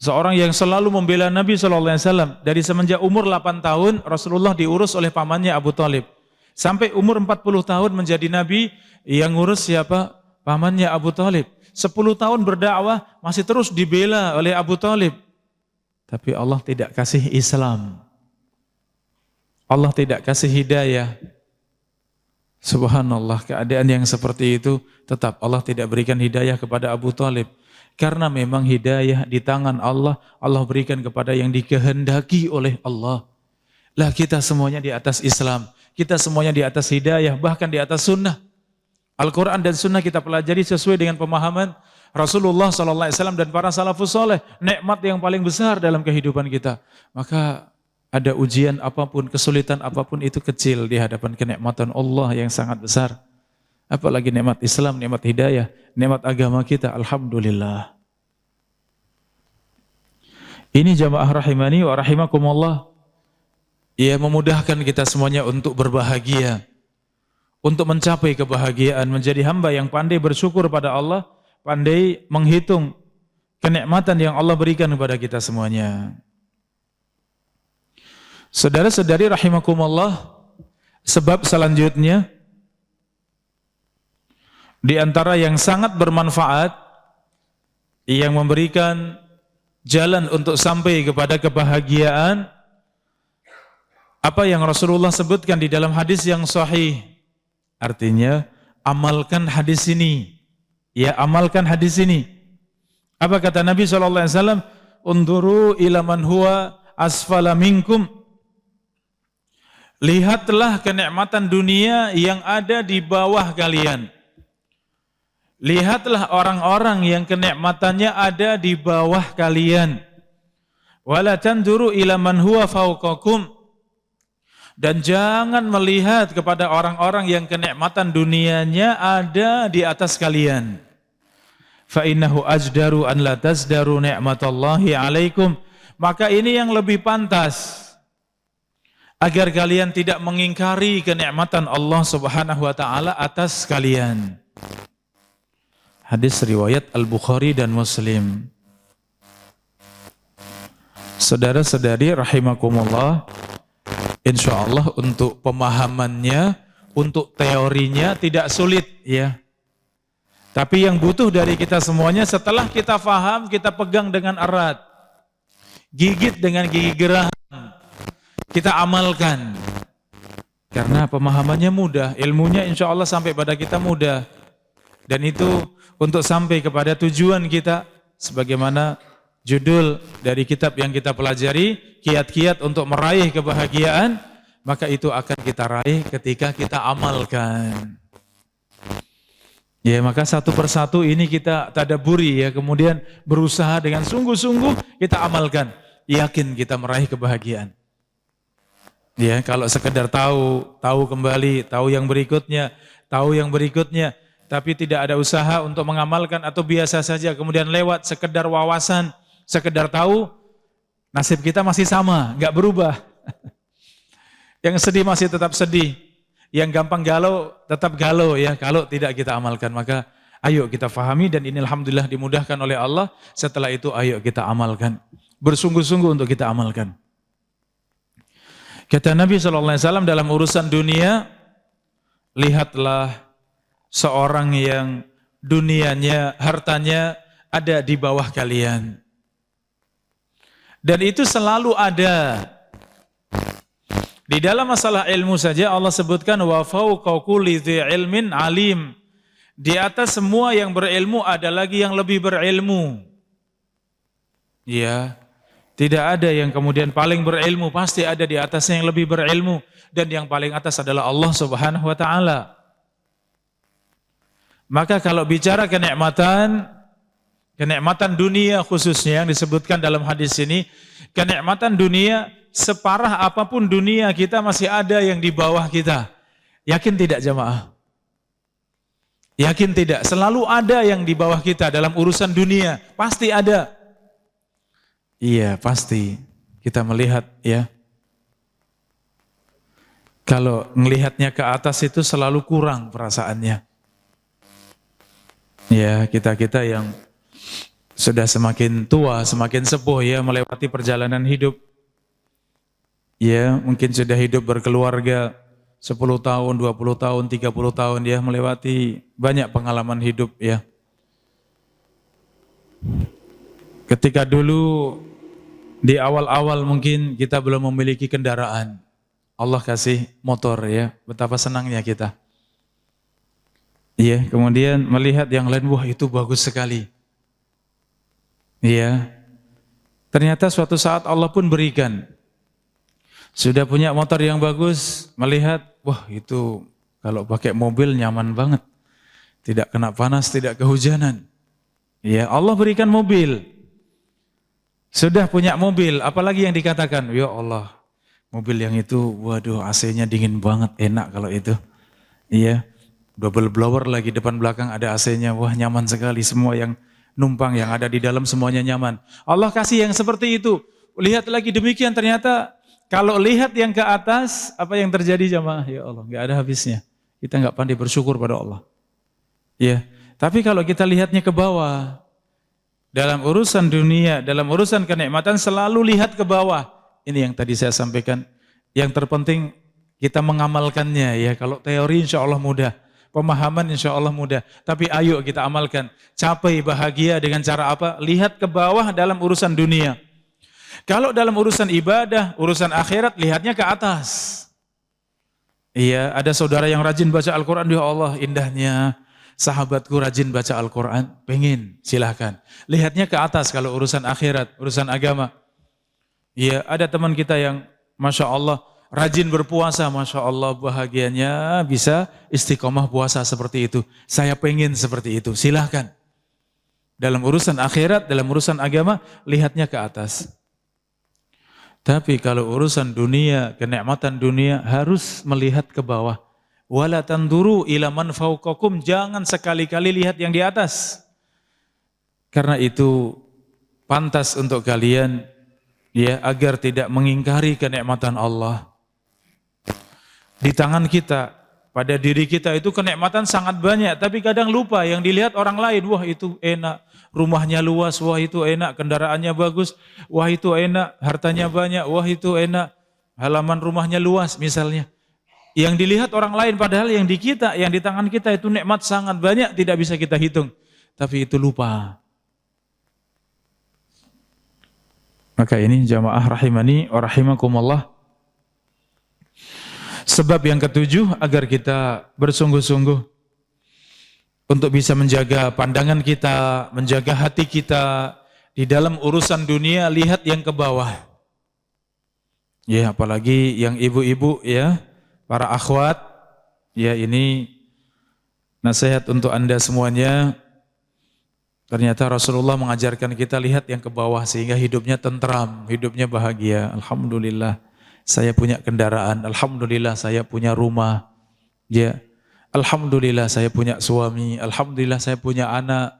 Speaker 2: seorang yang selalu membela Nabi SAW. Dari semenjak umur 8 tahun Rasulullah diurus oleh pamannya Abu Talib. Sampai umur 40 tahun menjadi Nabi, yang ngurus siapa? Pamannya Abu Talib. 10 tahun berdakwah masih terus dibela oleh Abu Talib. Tapi Allah tidak kasih Islam. Allah tidak kasih hidayah. Subhanallah, keadaan yang seperti itu tetap Allah tidak berikan hidayah kepada Abu Talib. Karena memang hidayah di tangan Allah, Allah berikan kepada yang dikehendaki oleh Allah. Lah kita semuanya di atas Islam, kita semuanya di atas hidayah, bahkan di atas sunnah. Al-Quran dan sunnah kita pelajari sesuai dengan pemahaman Rasulullah SAW dan para salafus soleh. Nikmat yang paling besar dalam kehidupan kita. Maka ada ujian apapun, kesulitan apapun itu kecil di hadapan kenikmatan Allah yang sangat besar. Apalagi nikmat Islam, nikmat hidayah, nikmat agama kita, alhamdulillah. Ini jamaah rahimani wa rahimakumullah. Ia memudahkan kita semuanya untuk berbahagia, untuk mencapai kebahagiaan, menjadi hamba yang pandai bersyukur pada Allah, pandai menghitung kenikmatan yang Allah berikan kepada kita semuanya. Saudara-saudari rahimakumullah, sebab selanjutnya di antara yang sangat bermanfaat, yang memberikan jalan untuk sampai kepada kebahagiaan, apa yang Rasulullah sebutkan di dalam hadis yang sahih. Artinya, amalkan hadis ini. Ya, amalkan hadis ini. Apa kata Nabi SAW? Unduru ila man huwa asfala minkum. Lihatlah kenikmatan dunia yang ada di bawah kalian. Lihatlah orang-orang yang kenikmatannya ada di bawah kalian. Wala tanduru ila man huwa fawqakum. Dan jangan melihat kepada orang-orang yang kenikmatan dunianya ada di atas kalian. Fa innahu ajdaru an la tazdaru ni'matallahi 'alaikum. Maka ini yang lebih pantas agar kalian tidak mengingkari kenikmatan Allah Subhanahu wa taala atas kalian. Hadis riwayat Al-Bukhari dan Muslim. Saudara-saudari rahimakumullah, insyaallah untuk pemahamannya, untuk teorinya tidak sulit ya. Tapi yang butuh dari kita semuanya setelah kita faham, kita pegang dengan erat. Gigit dengan gigi geraham. Kita amalkan. Karena pemahamannya mudah, ilmunya insya Allah sampai pada kita mudah. Dan itu untuk sampai kepada tujuan kita, sebagaimana judul dari kitab yang kita pelajari, kiat-kiat untuk meraih kebahagiaan, maka itu akan kita raih ketika kita amalkan. Ya, maka satu persatu ini kita tadaburi ya, kemudian berusaha dengan sungguh-sungguh kita amalkan. Yakin kita meraih kebahagiaan. Ya, kalau sekedar tahu kembali, tahu yang berikutnya, tapi tidak ada usaha untuk mengamalkan atau biasa saja, kemudian lewat sekedar wawasan, sekedar tahu, nasib kita masih sama, nggak berubah. Yang sedih masih tetap sedih, yang gampang galau tetap galau ya, kalau tidak kita amalkan. Maka ayo kita fahami dan ini alhamdulillah dimudahkan oleh Allah. Setelah itu ayo kita amalkan, bersungguh-sungguh untuk kita amalkan. Kata Nabi SAW dalam urusan dunia, lihatlah seorang yang dunianya, hartanya ada di bawah kalian. Dan itu selalu ada. Di dalam masalah ilmu saja Allah sebutkan wa fawqa kulli dzi ilmin alim. Di atas semua yang berilmu ada lagi yang lebih berilmu. Ya. Tidak ada yang kemudian paling berilmu, pasti ada di atasnya yang lebih berilmu, dan yang paling atas adalah Allah Subhanahu wa taala. Maka kalau bicara kenikmatan dunia khususnya yang disebutkan dalam hadis ini, kenikmatan dunia separah apapun dunia kita masih ada yang di bawah kita. Yakin tidak jamaah? Yakin tidak? Selalu ada yang di bawah kita dalam urusan dunia, pasti ada. Iya, pasti kita melihat ya. Kalau melihatnya ke atas itu selalu kurang perasaannya. Ya, kita-kita yang sudah semakin tua, semakin sepuh ya, melewati perjalanan hidup. Ya, mungkin sudah hidup berkeluarga 10 tahun, 20 tahun, 30 tahun ya, melewati banyak pengalaman hidup ya. Ketika dulu di awal-awal mungkin kita belum memiliki kendaraan. Allah kasih motor ya, betapa senangnya kita. Iya, kemudian melihat yang lain, wah itu bagus sekali. Iya. Ternyata suatu saat Allah pun berikan. Sudah punya motor yang bagus, melihat, wah itu kalau pakai mobil nyaman banget. Tidak kena panas, tidak kehujanan. Iya, Allah berikan mobil. Sudah punya mobil, apalagi yang dikatakan, ya Allah, mobil yang itu, waduh AC-nya dingin banget, enak kalau itu. Iya, double blower lagi depan belakang ada AC-nya, wah nyaman sekali, semua yang numpang yang ada di dalam semuanya nyaman. Allah kasih yang seperti itu. Lihat lagi demikian, ternyata kalau lihat yang ke atas, apa yang terjadi jamaah? Ya Allah, nggak ada habisnya. Kita nggak pandai bersyukur pada Allah. Ya, tapi kalau kita lihatnya ke bawah, dalam urusan dunia, dalam urusan kenikmatan selalu lihat ke bawah. Ini yang tadi saya sampaikan. Yang terpenting kita mengamalkannya ya. Kalau teori insya Allah mudah, pemahaman insya Allah mudah. Tapi ayo kita amalkan. Capai bahagia dengan cara apa? Lihat ke bawah dalam urusan dunia. Kalau dalam urusan ibadah, urusan akhirat, lihatnya ke atas. Iya, ada saudara yang rajin baca Al-Quran, ya Allah indahnya. Sahabatku rajin baca Al-Quran, pengen, silahkan. Lihatnya ke atas kalau urusan akhirat, urusan agama. Ya, ada teman kita yang Masya Allah, rajin berpuasa, Masya Allah bahagianya bisa istiqomah puasa seperti itu. Saya pengen seperti itu, silahkan. Dalam urusan akhirat, dalam urusan agama, lihatnya ke atas. Tapi kalau urusan dunia, kenikmatan dunia harus melihat ke bawah. Wala tanduru ila man fawqakum, jangan sekali-kali lihat yang di atas. Karena itu pantas untuk kalian ya agar tidak mengingkari kenikmatan Allah. Di tangan kita, pada diri kita itu kenikmatan sangat banyak, tapi kadang lupa yang dilihat orang lain. Wah itu enak, rumahnya luas, wah itu enak, kendaraannya bagus, wah itu enak, hartanya banyak, wah itu enak, halaman rumahnya luas misalnya. Yang dilihat orang lain, padahal yang di kita, yang di tangan kita itu nikmat sangat banyak, tidak bisa kita hitung. Tapi itu lupa. Maka ini jamaah rahimani wa rahimakumullah. Sebab yang ketujuh, agar kita bersungguh-sungguh untuk bisa menjaga pandangan kita, menjaga hati kita di dalam urusan dunia, lihat yang ke bawah. Ya, apalagi yang ibu-ibu ya, para akhwat, ya ini nasihat untuk Anda semuanya. Ternyata Rasulullah mengajarkan kita lihat yang ke bawah sehingga hidupnya tentram, hidupnya bahagia. Alhamdulillah saya punya kendaraan, alhamdulillah saya punya rumah. Ya, alhamdulillah saya punya suami, alhamdulillah saya punya anak.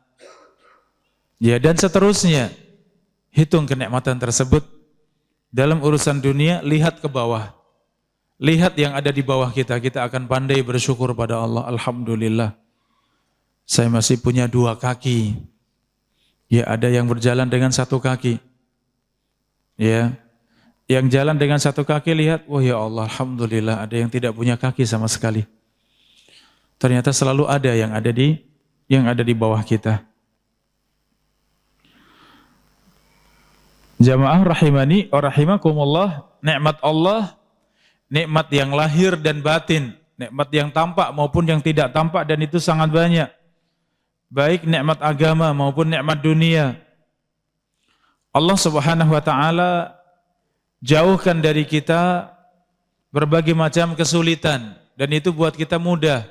Speaker 2: Ya, dan seterusnya. Hitung kenikmatan tersebut. Dalam urusan dunia, lihat ke bawah. Lihat yang ada di bawah kita, kita akan pandai bersyukur pada Allah. Alhamdulillah, saya masih punya 2 kaki. Ya, ada yang berjalan dengan 1 kaki. Ya, yang jalan dengan 1 kaki lihat, wah ya Allah, alhamdulillah, ada yang tidak punya kaki sama sekali. Ternyata selalu ada yang ada di bawah kita. Jamaah rahimani wa rahimakumullah, nikmat Allah, nikmat yang lahir dan batin, nikmat yang tampak maupun yang tidak tampak, dan itu sangat banyak. Baik nikmat agama maupun nikmat dunia. Allah Subhanahu wa taala jauhkan dari kita berbagai macam kesulitan, dan itu buat kita mudah.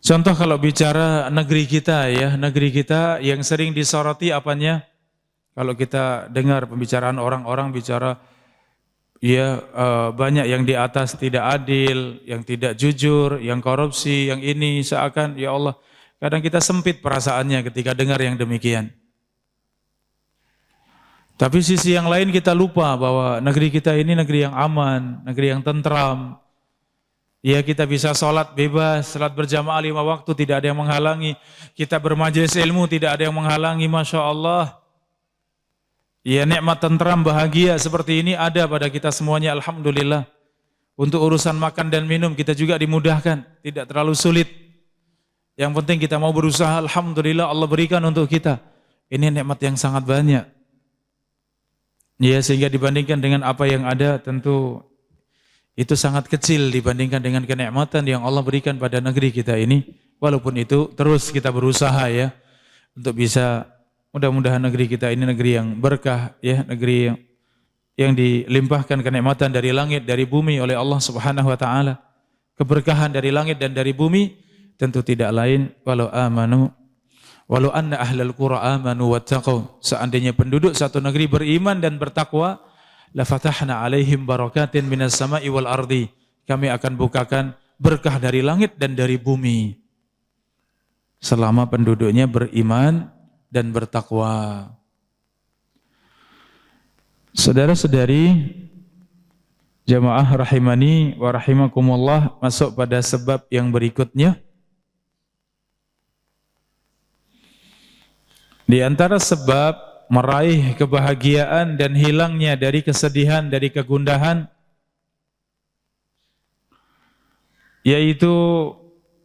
Speaker 2: Contoh kalau bicara negeri kita ya, negeri kita yang sering disoroti apanya? Kalau kita dengar pembicaraan orang-orang bicara ya banyak yang di atas tidak adil, yang tidak jujur, yang korupsi, yang ini, seakan ya Allah, kadang kita sempit perasaannya ketika dengar yang demikian. Tapi sisi yang lain kita lupa bahwa negeri kita ini negeri yang aman, negeri yang tentram. Ya, kita bisa sholat bebas, sholat berjamaah 5 waktu, tidak ada yang menghalangi. Kita bermajelis ilmu, tidak ada yang menghalangi, Masya Allah. Ya, nikmat tentram, bahagia seperti ini ada pada kita semuanya, alhamdulillah. Untuk urusan makan dan minum kita juga dimudahkan, tidak terlalu sulit. Yang penting kita mau berusaha, alhamdulillah Allah berikan untuk kita. Ini nikmat yang sangat banyak. Ya, sehingga dibandingkan dengan apa yang ada, tentu itu sangat kecil dibandingkan dengan kenikmatan yang Allah berikan pada negeri kita ini. Walaupun itu terus kita berusaha ya, untuk bisa, mudah-mudahan negeri kita ini negeri yang berkah ya, negeri yang dilimpahkan kenikmatan dari langit, dari bumi oleh Allah Subhanahu wa taala. Keberkahan dari langit dan dari bumi tentu tidak lain walau anna ahlal qura amanu wattaqau. Seandainya penduduk satu negeri beriman dan bertakwa, la fatahna alaihim barakatin minas sama'i wal ardi. Kami akan bukakan berkah dari langit dan dari bumi. Selama penduduknya beriman dan bertakwa. Saudara-saudari, jamaah rahimani wa rahimakumullah, masuk pada sebab yang berikutnya. Di antara sebab meraih kebahagiaan dan hilangnya dari kesedihan, dari kegundahan, yaitu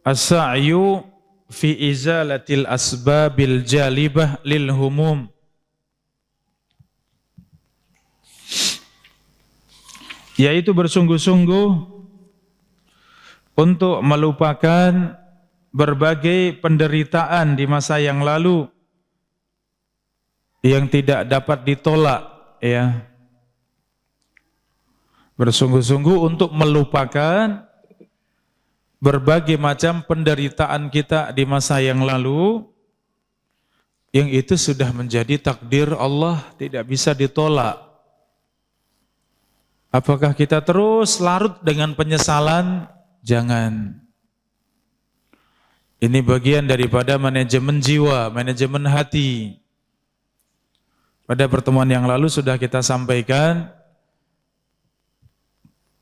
Speaker 2: as-sa'yu fi izalatil asbabil jalibah lil humum. Yaitu bersungguh-sungguh untuk melupakan berbagai penderitaan di masa yang lalu yang tidak dapat ditolak ya. Bersungguh-sungguh untuk melupakan berbagai macam penderitaan kita di masa yang lalu yang itu sudah menjadi takdir Allah, tidak bisa ditolak. Apakah kita terus larut dengan penyesalan? Jangan. Ini bagian daripada manajemen jiwa, manajemen hati. Pada pertemuan yang lalu sudah kita sampaikan,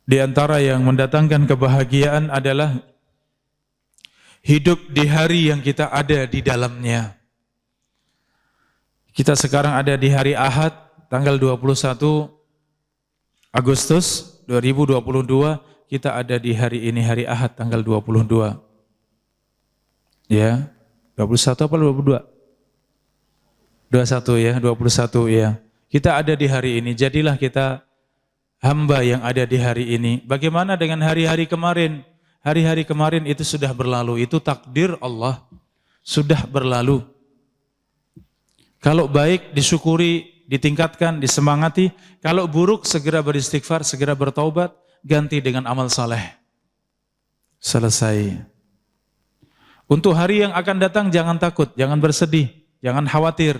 Speaker 2: di antara yang mendatangkan kebahagiaan adalah hidup di hari yang kita ada di dalamnya. Kita sekarang ada di hari Ahad, tanggal 21 Agustus 2022, kita ada di hari ini, hari Ahad, tanggal 22. Ya, 21 apa 22? 21 ya, 21 ya. Kita ada di hari ini, jadilah kita hamba yang ada di hari ini. Bagaimana dengan hari-hari kemarin? Hari-hari kemarin itu sudah berlalu, itu takdir Allah, sudah berlalu. Kalau baik disyukuri, ditingkatkan, disemangati. Kalau buruk segera beristighfar, segera bertaubat, ganti dengan amal saleh. Selesai. Untuk hari yang akan datang jangan takut, jangan bersedih, jangan khawatir.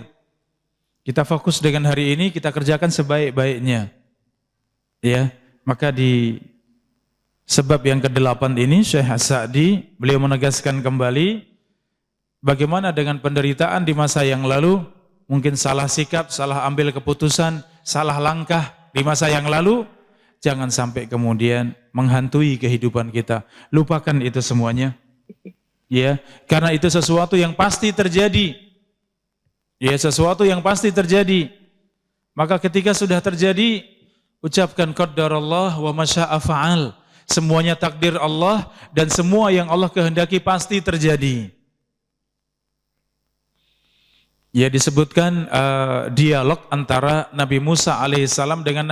Speaker 2: Kita fokus dengan hari ini, kita kerjakan sebaik-baiknya. Ya, maka di sebab yang ke-8 ini Syekh As-Sa'di beliau menegaskan kembali bagaimana dengan penderitaan di masa yang lalu, mungkin salah sikap, salah ambil keputusan, salah langkah di masa yang lalu, jangan sampai kemudian menghantui kehidupan kita. Lupakan itu semuanya. Ya, karena itu sesuatu yang pasti terjadi. Ya, sesuatu yang pasti terjadi. Maka ketika sudah terjadi, ucapkan qaddarallah wa masya'a fa'al. Semuanya takdir Allah dan semua yang Allah kehendaki pasti terjadi. Ya, disebutkan dialog antara Nabi Musa alaihissalam dengan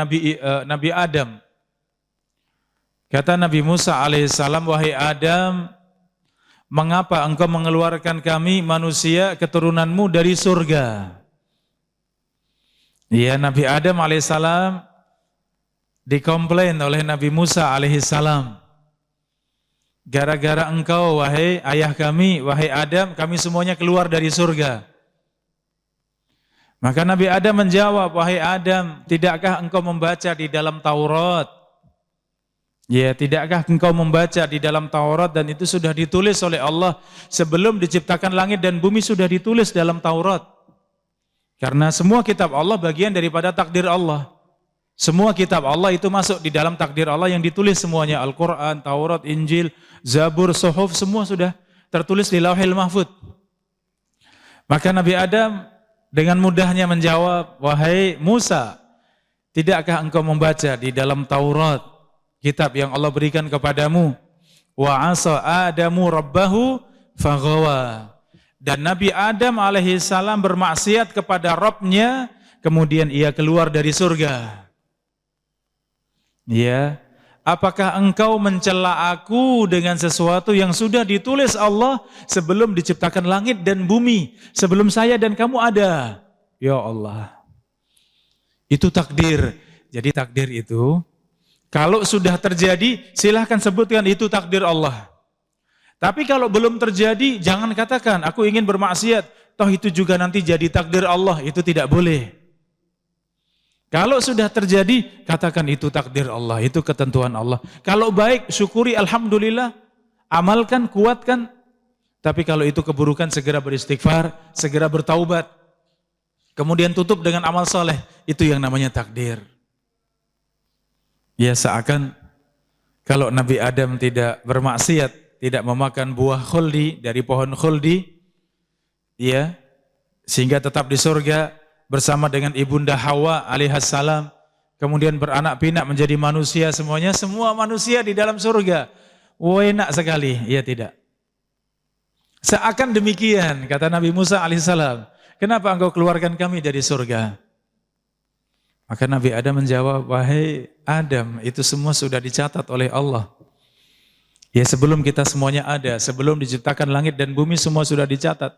Speaker 2: Nabi Adam. Kata Nabi Musa alaihissalam, wahai Adam, mengapa engkau mengeluarkan kami manusia keturunanmu dari surga? Ya, Nabi Adam alaihissalam dikomplain oleh Nabi Musa alaihissalam. Gara-gara engkau, wahai ayah kami, wahai Adam, kami semuanya keluar dari surga. Maka Nabi Adam menjawab, wahai Adam, tidakkah engkau membaca di dalam Taurat? Ya, tidakkah engkau membaca di dalam Taurat dan itu sudah ditulis oleh Allah sebelum diciptakan langit dan bumi, sudah ditulis dalam Taurat. Karena semua kitab Allah bagian daripada takdir Allah. Semua kitab Allah itu masuk di dalam takdir Allah yang ditulis semuanya. Al-Quran, Taurat, Injil, Zabur, Suhuf, semua sudah tertulis di Lauhil Mahfud. Maka Nabi Adam dengan mudahnya menjawab, wahai Musa, tidakkah engkau membaca di dalam Taurat, kitab yang Allah berikan kepadamu, wa asa Adamu rabbahu faghawa. Dan Nabi Adam alaihissalam bermaksiat kepada Rabbnya, kemudian ia keluar dari surga. Ya, apakah engkau mencela aku dengan sesuatu yang sudah ditulis Allah sebelum diciptakan langit dan bumi, sebelum saya dan kamu ada? Ya Allah, itu takdir. Jadi takdir itu, kalau sudah terjadi, silahkan sebutkan itu takdir Allah. Tapi kalau belum terjadi, jangan katakan, aku ingin bermaksiat, toh itu juga nanti jadi takdir Allah, itu tidak boleh. Kalau sudah terjadi, katakan itu takdir Allah, itu ketentuan Allah. Kalau baik, syukuri, alhamdulillah, amalkan, kuatkan. Tapi kalau itu keburukan, segera beristighfar, segera bertaubat. Kemudian tutup dengan amal soleh, itu yang namanya takdir. Ya, seakan kalau Nabi Adam tidak bermaksiat, tidak memakan buah khuldi dari pohon khuldi, ya, sehingga tetap di surga bersama dengan ibunda Hawa alaihissalam, kemudian beranak pinak menjadi manusia semuanya, semua manusia di dalam surga. Enak sekali, ya tidak. Seakan demikian, kata Nabi Musa alaihissalam, kenapa engkau keluarkan kami dari surga? Maka Nabi Adam menjawab, wahai Adam, itu semua sudah dicatat oleh Allah. Ya, sebelum kita semuanya ada, sebelum diciptakan langit dan bumi, semua sudah dicatat.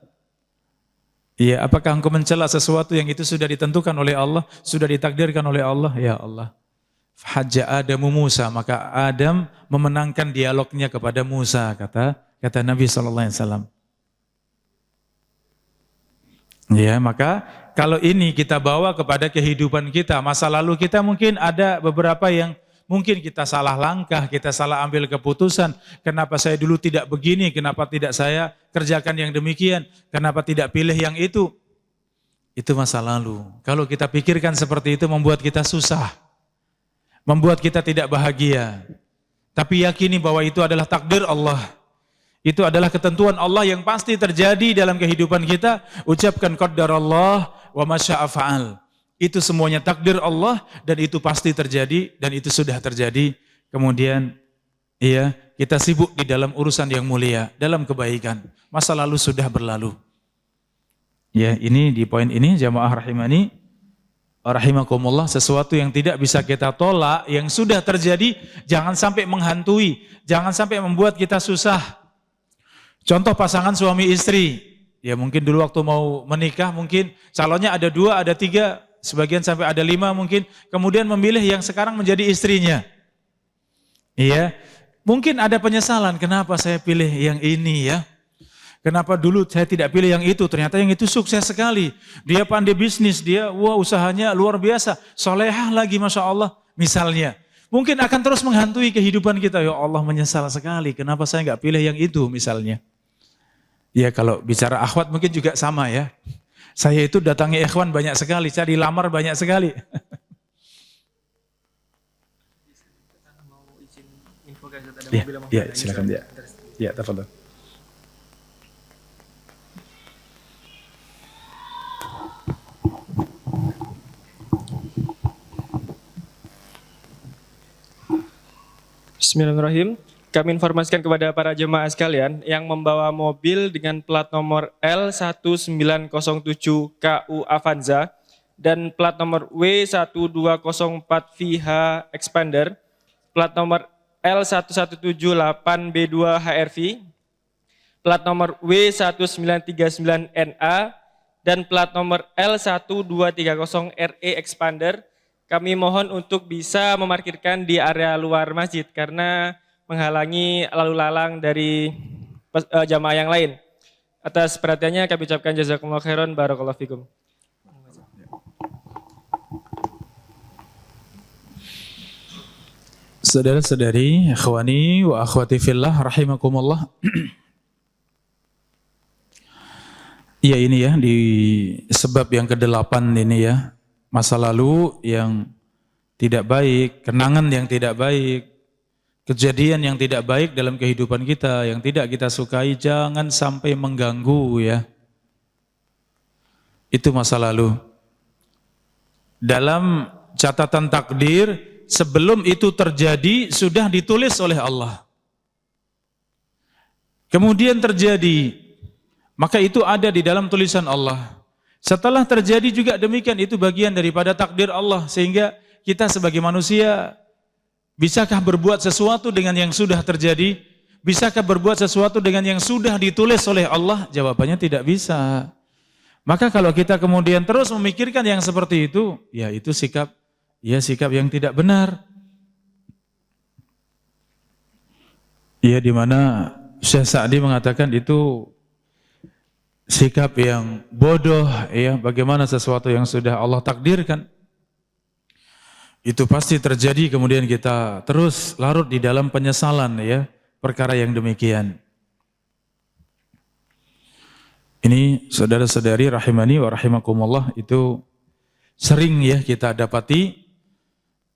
Speaker 2: Ya, apakah engkau mencela sesuatu yang itu sudah ditentukan oleh Allah, sudah ditakdirkan oleh Allah? Ya Allah. Hajja Adamu Musa, maka Adam memenangkan dialognya kepada Musa, kata Nabi SAW. Ya, maka kalau ini kita bawa kepada kehidupan kita, masa lalu kita mungkin ada beberapa yang mungkin kita salah langkah, kita salah ambil keputusan. Kenapa saya dulu tidak begini, kenapa tidak saya kerjakan yang demikian, kenapa tidak pilih yang itu. Itu masa lalu. Kalau kita pikirkan seperti itu membuat kita susah, membuat kita tidak bahagia. Tapi yakini bahwa itu adalah takdir Allah. Itu adalah ketentuan Allah yang pasti terjadi dalam kehidupan kita. Ucapkan qaddarallah wa ma syaa fa'al. Itu semuanya takdir Allah dan itu pasti terjadi dan itu sudah terjadi. Kemudian kita sibuk di dalam urusan yang mulia, dalam kebaikan. Masa lalu sudah berlalu. Ya, ini di poin ini jamaah rahimani rahimakumullah, sesuatu yang tidak bisa kita tolak, yang sudah terjadi jangan sampai menghantui, jangan sampai membuat kita susah. Contoh pasangan suami istri, ya mungkin dulu waktu mau menikah mungkin calonnya ada 2, ada 3, sebagian sampai ada 5 mungkin, kemudian memilih yang sekarang menjadi istrinya. Iya, mungkin ada penyesalan, kenapa saya pilih yang ini ya? Kenapa dulu saya tidak pilih yang itu? Ternyata yang itu sukses sekali. Dia pandai bisnis, dia usahanya luar biasa, solehah lagi Masya Allah misalnya. Mungkin akan terus menghantui kehidupan kita, ya Allah menyesal sekali, kenapa saya nggak pilih yang itu misalnya. Ya kalau bicara akhwat mungkin juga sama ya. Saya itu datangi ikhwan banyak sekali, cari lamar banyak sekali. Ya, silakan ya. Ya, tafadhol.
Speaker 3: Bismillahirrahmanirrahim. Kami informasikan kepada para jemaah sekalian yang membawa mobil dengan plat nomor L1907KU Avanza dan plat nomor W1204VH Expander, plat nomor L1178B2 HRV, plat nomor W1939NA, dan plat nomor L1230RE Expander, kami mohon untuk bisa memarkirkan di area luar masjid karena menghalangi lalu lalang dari jamaah yang lain. Atas perhatiannya kami ucapkan jazakumullah khairan, barakallahu fikum.
Speaker 2: Saudara-saudari, ikhwani wa akhwati fillah rahimakumullah. Ya ini ya, di sebab yang ke-8 ini ya, masa lalu yang tidak baik, kenangan yang tidak baik, kejadian yang tidak baik dalam kehidupan kita, yang tidak kita sukai, jangan sampai mengganggu ya. Itu masa lalu. Dalam catatan takdir, sebelum itu terjadi, sudah ditulis oleh Allah. Kemudian terjadi, maka itu ada di dalam tulisan Allah. Setelah terjadi juga demikian, itu bagian daripada takdir Allah. Sehingga kita sebagai manusia, bisakah berbuat sesuatu dengan yang sudah terjadi? Bisakah berbuat sesuatu dengan yang sudah ditulis oleh Allah? Jawabannya tidak bisa. Maka kalau kita kemudian terus memikirkan yang seperti itu, ya itu sikap yang tidak benar. Ya di mana Syekh Sa'di mengatakan itu sikap yang bodoh, ya bagaimana sesuatu yang sudah Allah takdirkan itu pasti terjadi, kemudian kita terus larut di dalam penyesalan ya perkara yang demikian. Ini saudara-saudari rahimani wa rahimakumullah, itu sering ya kita dapati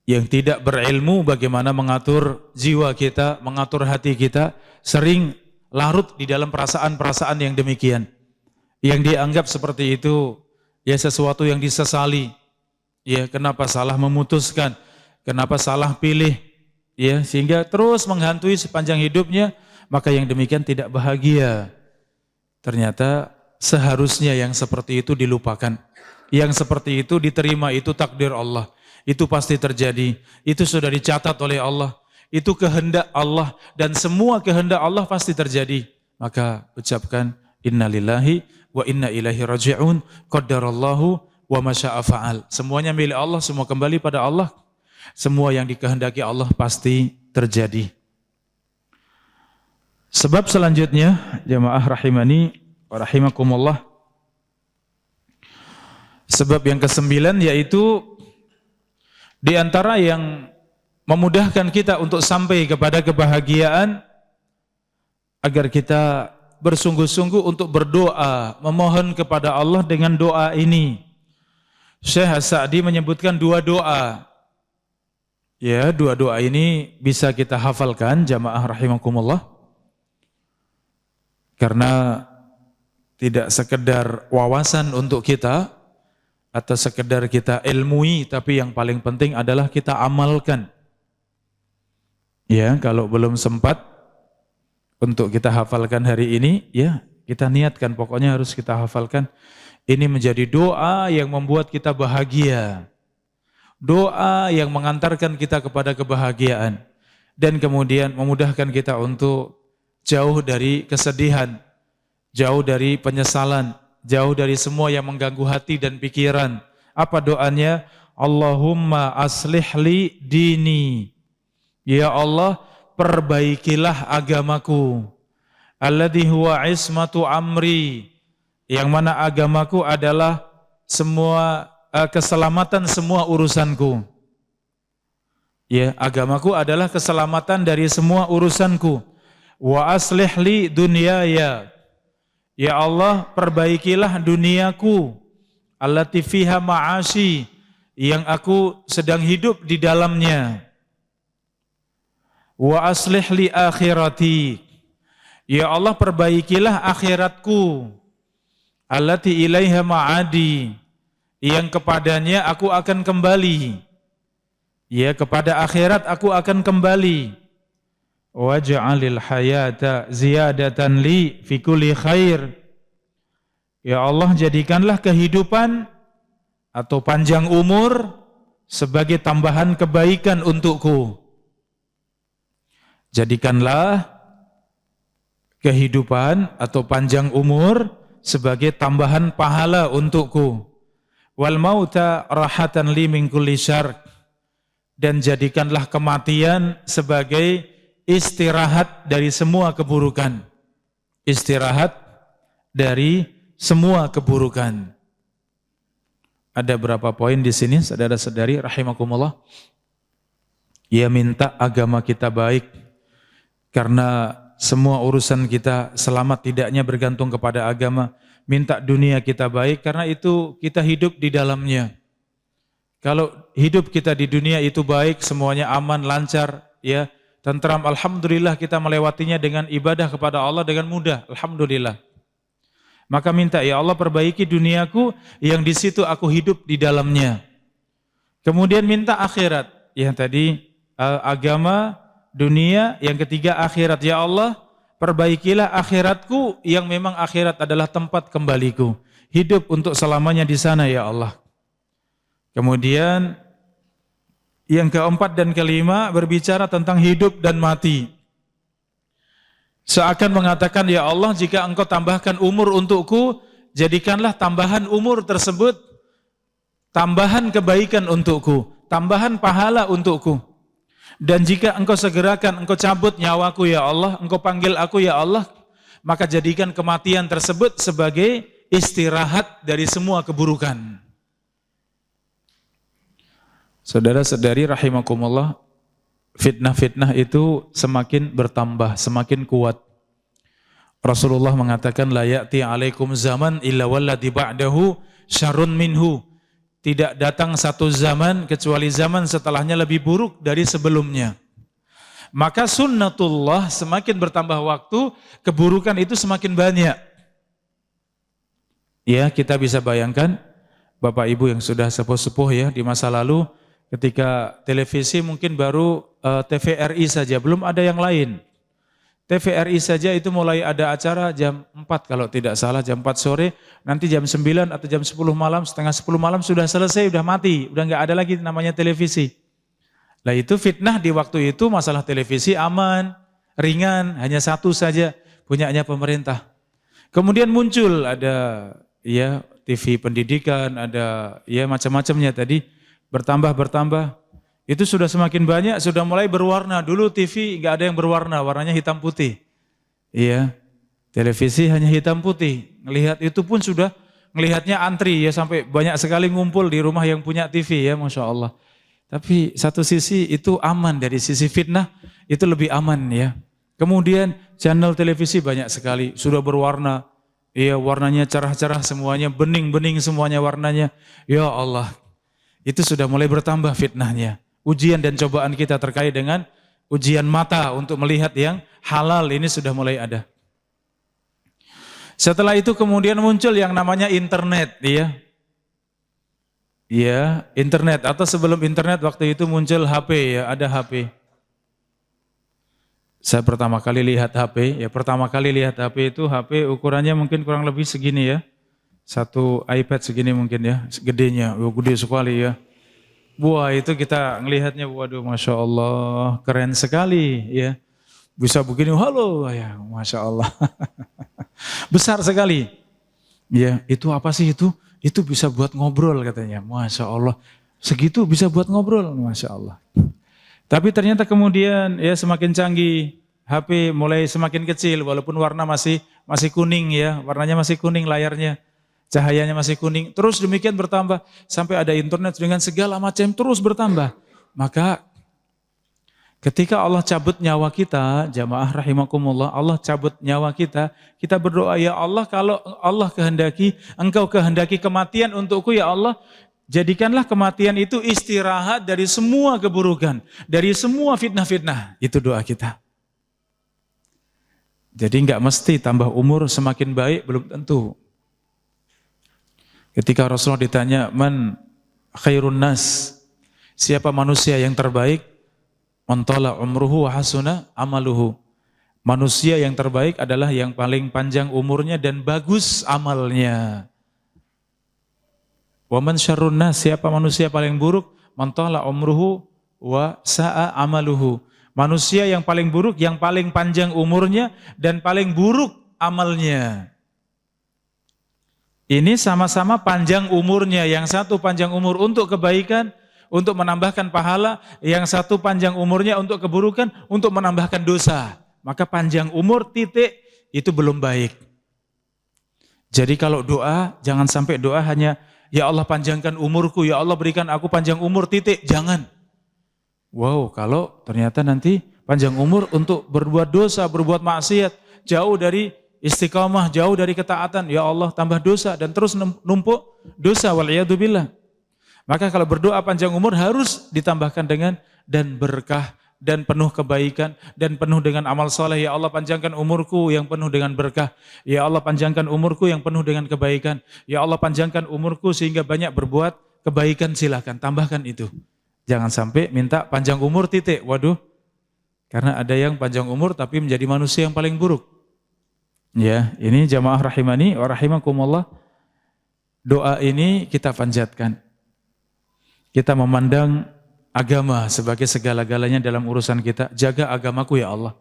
Speaker 2: yang tidak berilmu bagaimana mengatur jiwa kita, mengatur hati kita, sering larut di dalam perasaan-perasaan yang demikian. Yang dianggap seperti itu ya sesuatu yang disesali. Ya, kenapa salah memutuskan, kenapa salah pilih, ya sehingga terus menghantui sepanjang hidupnya, maka yang demikian tidak bahagia. Ternyata seharusnya yang seperti itu dilupakan, yang seperti itu diterima, itu takdir Allah, itu pasti terjadi, itu sudah dicatat oleh Allah, itu kehendak Allah dan semua kehendak Allah pasti terjadi. Maka ucapkan innalillahi wa inna ilaihi raji'un, qaddarallahu wa ma syaa fa'al. Semuanya milik Allah, semua kembali pada Allah. Semua yang dikehendaki Allah pasti terjadi. Sebab selanjutnya, jamaah rahimani wa rahimakumullah, Sebab yang kesembilan yaitu di antara yang memudahkan kita untuk sampai kepada kebahagiaan, agar kita bersungguh-sungguh untuk berdoa, memohon kepada Allah dengan doa ini. Syekh As-Sa'di menyebutkan dua doa. Ya, dua doa ini bisa kita hafalkan jamaah rahimakumullah. Karena tidak sekedar wawasan untuk kita atau sekedar kita ilmui, tapi yang paling penting adalah kita amalkan. Ya, kalau belum sempat untuk kita hafalkan hari ini, ya kita niatkan, pokoknya harus kita hafalkan. Ini menjadi doa yang membuat kita bahagia. Doa yang mengantarkan kita kepada kebahagiaan. Dan kemudian memudahkan kita untuk jauh dari kesedihan, jauh dari penyesalan, jauh dari semua yang mengganggu hati dan pikiran. Apa doanya? Allahumma aslih li dini. Ya Allah, perbaikilah agamaku. Alladhi huwa ismatu amri. Yang mana agamaku adalah semua keselamatan semua urusanku. Ya, agamaku adalah keselamatan dari semua urusanku. Wa aslih li dunyaya. Ya Allah, perbaikilah duniaku. Allati fiha ma'ashi. Yang aku sedang hidup di dalamnya. Wa aslih li akhirati. Ya Allah, perbaikilah akhiratku. Allati ilaiha ma'adi. Yang kepadanya aku akan kembali. Ya, kepada akhirat aku akan kembali. Waj'alil hayata ziyadatan li fi kulli khair. Ya Allah, jadikanlah kehidupan atau panjang umur sebagai tambahan kebaikan untukku. Jadikanlah kehidupan atau panjang umur sebagai tambahan pahala untukku. Wal mauta rahatan li min kulli syarr. Dan jadikanlah kematian sebagai istirahat dari semua keburukan. Istirahat dari semua keburukan. Ada berapa poin di sini, saudara-saudari rahimakumullah? Ya, minta agama kita baik. Karena semua urusan kita selamat tidaknya bergantung kepada agama. Minta dunia kita baik karena itu kita hidup di dalamnya. Kalau hidup kita di dunia itu baik, semuanya aman, lancar, ya, tentram, alhamdulillah kita melewatinya dengan ibadah kepada Allah dengan mudah, alhamdulillah. Maka minta, ya Allah, perbaiki duniaku yang di situ aku hidup di dalamnya. Kemudian minta akhirat, yang tadi agama, dunia, yang ketiga akhirat. Ya Allah, perbaikilah akhiratku yang memang akhirat adalah tempat kembaliku. Hidup untuk selamanya di sana, ya Allah. Kemudian yang keempat dan kelima berbicara tentang hidup dan mati. Seakan mengatakan, ya Allah, jika engkau tambahkan umur untukku, jadikanlah tambahan umur tersebut tambahan kebaikan untukku, tambahan pahala untukku. Dan jika engkau segerakan, engkau cabut nyawaku, ya Allah, engkau panggil aku, ya Allah, maka jadikan kematian tersebut sebagai istirahat dari semua keburukan. Saudara-saudari rahimakumullah, fitnah-fitnah itu semakin bertambah, semakin kuat. Rasulullah mengatakan, la ya'ti alaikum zaman illa walladhi ba'dahu syarrun minhu. Tidak datang satu zaman kecuali zaman setelahnya lebih buruk dari sebelumnya. Maka sunnatullah, semakin bertambah waktu, keburukan itu semakin banyak. Ya, kita bisa bayangkan Bapak Ibu yang sudah sepuh-sepuh ya, di masa lalu ketika televisi mungkin baru TVRI saja, belum ada yang lain. TVRI saja itu mulai ada acara jam 4 kalau tidak salah, jam 4 sore, nanti jam 9 atau jam 10 malam, setengah 10 malam sudah selesai, sudah mati, udah nggak ada lagi namanya televisi. Lah itu fitnah di waktu itu, masalah televisi aman, ringan, hanya satu saja, punyanya pemerintah. Kemudian muncul ada ya TV pendidikan, ada ya macam-macamnya tadi, bertambah. Itu sudah semakin banyak, sudah mulai berwarna. Dulu TV nggak ada yang berwarna, warnanya hitam putih. Iya, televisi hanya hitam putih. Ngelihat itu pun sudah ngelihatnya antri ya, sampai banyak sekali ngumpul di rumah yang punya TV ya, Masya Allah. Tapi satu sisi itu aman, dari sisi fitnah itu lebih aman ya. Kemudian channel televisi banyak sekali, sudah berwarna, ya warnanya cerah-cerah semuanya, bening-bening semuanya warnanya. Ya Allah, itu sudah mulai bertambah fitnahnya. Ujian dan cobaan kita terkait dengan ujian mata untuk melihat yang halal ini sudah mulai ada. Setelah itu kemudian muncul yang namanya internet ya. Ya, internet, atau sebelum internet waktu itu muncul HP ya, ada HP. Saya pertama kali lihat HP, ya pertama kali lihat HP itu HP ukurannya mungkin kurang lebih segini ya. Satu iPad segini mungkin ya, gedenya, gede sekali ya. Wah itu kita ngelihatnya, waduh Masya Allah, keren sekali ya. Bisa begini, halo ya, Masya Allah. Besar sekali. Ya itu apa sih itu? Itu bisa buat ngobrol katanya, Masya Allah. Segitu bisa buat ngobrol, Masya Allah. Tapi ternyata kemudian ya semakin canggih, HP mulai semakin kecil walaupun warna masih kuning ya, warnanya masih kuning layarnya, cahayanya masih kuning. Terus demikian bertambah sampai ada internet dengan segala macam terus bertambah. Maka ketika Allah cabut nyawa kita, jamaah rahimakumullah, Allah cabut nyawa kita, kita berdoa, ya Allah kalau Allah kehendaki, Engkau kehendaki kematian untukku ya Allah, jadikanlah kematian itu istirahat dari semua keburukan, dari semua fitnah-fitnah. Itu doa kita. Jadi enggak mesti tambah umur semakin baik, belum tentu. Ketika Rasulullah ditanya, man khairun nas, siapa manusia yang terbaik? Mantala umruhu wa hasuna amaluhu. Manusia yang terbaik adalah yang paling panjang umurnya dan bagus amalnya. Wa man syarrun nas, siapa manusia paling buruk? Mantala umruhu wa sa'a amaluhu. Manusia yang paling buruk, yang paling panjang umurnya dan paling buruk amalnya. Ini sama-sama panjang umurnya, yang satu panjang umur untuk kebaikan, untuk menambahkan pahala, yang satu panjang umurnya untuk keburukan, untuk menambahkan dosa. Maka panjang umur titik itu belum baik. Jadi kalau doa, jangan sampai doa hanya, ya Allah panjangkan umurku, ya Allah berikan aku panjang umur titik, jangan. Wow, kalau ternyata nanti panjang umur untuk berbuat dosa, berbuat maksiat, jauh dari istiqamah, jauh dari ketaatan, ya Allah tambah dosa dan terus numpuk dosa, wal'iyadzubillah. Maka kalau berdoa panjang umur harus ditambahkan dengan dan berkah dan penuh kebaikan dan penuh dengan amal soleh. Ya Allah panjangkan umurku yang penuh dengan berkah. Ya Allah panjangkan umurku yang penuh dengan kebaikan. Ya Allah panjangkan umurku sehingga banyak berbuat kebaikan, silakan tambahkan itu. Jangan sampai minta panjang umur titik. Waduh, karena ada yang panjang umur tapi menjadi manusia yang paling buruk. Ya, ini jamaah rahimani wa rahimakumullah. Doa ini kita panjatkan. Kita memandang agama sebagai segala-galanya dalam urusan kita. Jaga agamaku ya Allah.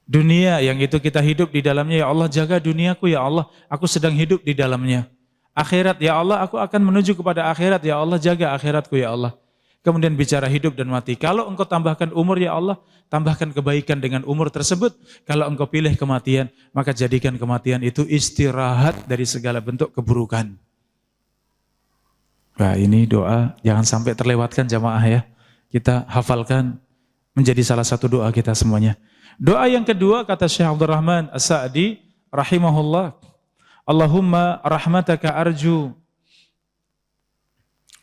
Speaker 2: Dunia yang itu kita hidup di dalamnya, ya Allah jaga duniaku ya Allah. Aku sedang hidup di dalamnya. Akhirat ya Allah, aku akan menuju kepada akhirat ya Allah, jaga akhiratku ya Allah. Kemudian bicara hidup dan mati. Kalau engkau tambahkan umur ya Allah, tambahkan kebaikan dengan umur tersebut. Kalau engkau pilih kematian, maka jadikan kematian itu istirahat dari segala bentuk keburukan. Nah ini doa jangan sampai terlewatkan jamaah ya. Kita hafalkan menjadi salah satu doa kita semuanya. Doa yang kedua kata Syekh Abdul Rahman As-Sa'di rahimahullah. Allahumma rahmataka arju.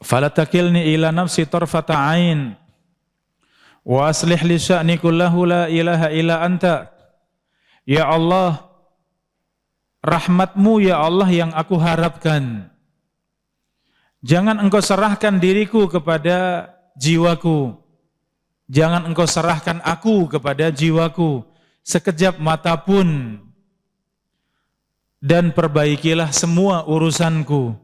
Speaker 2: Fala takilni ila nafsi tarfata ain wa aslih li sya'ni kullahu la ilaha illa anta. Ya Allah, rahmatmu ya Allah yang aku harapkan. Jangan engkau serahkan diriku kepada jiwaku. Jangan engkau serahkan aku kepada jiwaku sekejap mata pun. Dan perbaikilah semua urusanku.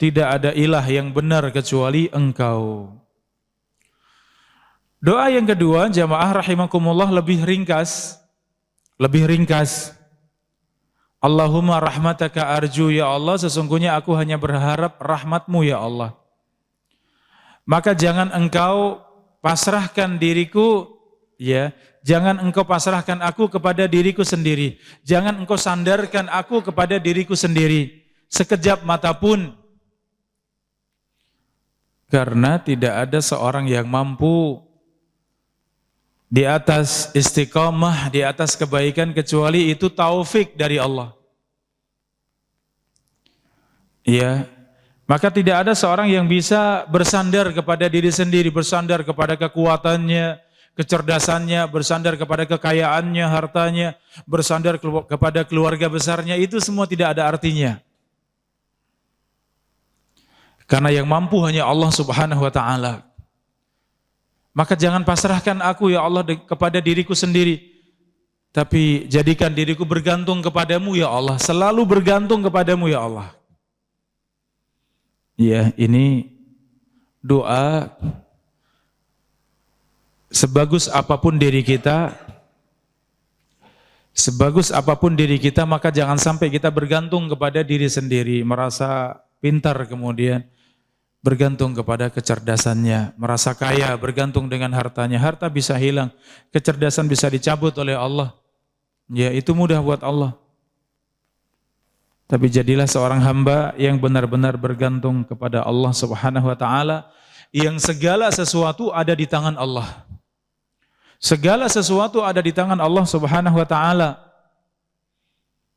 Speaker 2: Tidak ada ilah yang benar kecuali engkau. Doa yang kedua, jamaah rahimakumullah lebih ringkas. Lebih ringkas. Allahumma rahmataka arju ya Allah, sesungguhnya aku hanya berharap rahmatmu ya Allah. Maka jangan engkau pasrahkan diriku, ya, jangan engkau pasrahkan aku kepada diriku sendiri. Jangan engkau sandarkan aku kepada diriku sendiri. sekejap mata pun. Karena tidak ada seorang yang mampu di atas istiqamah, di atas kebaikan kecuali itu taufik dari Allah. Ya, maka tidak ada seorang yang bisa bersandar kepada diri sendiri, bersandar kepada kekuatannya, kecerdasannya, bersandar kepada kekayaannya, hartanya, bersandar kepada keluarga besarnya, itu semua tidak ada artinya. Karena yang mampu hanya Allah Subhanahu wa taala. Maka jangan pasrahkan aku ya Allah kepada diriku sendiri, tapi jadikan diriku bergantung kepadamu ya Allah, selalu bergantung kepadamu ya Allah. Ya, ini doa sebagus apapun diri kita, maka jangan sampai kita bergantung kepada diri sendiri, merasa pintar kemudian bergantung kepada kecerdasannya, merasa kaya bergantung dengan hartanya. Harta bisa hilang, kecerdasan bisa dicabut oleh Allah. Ya, itu mudah buat Allah. Tapi jadilah seorang hamba yang benar-benar bergantung kepada Allah Subhanahu wa taala, yang segala sesuatu ada di tangan Allah. Segala sesuatu ada di tangan Allah Subhanahu wa taala.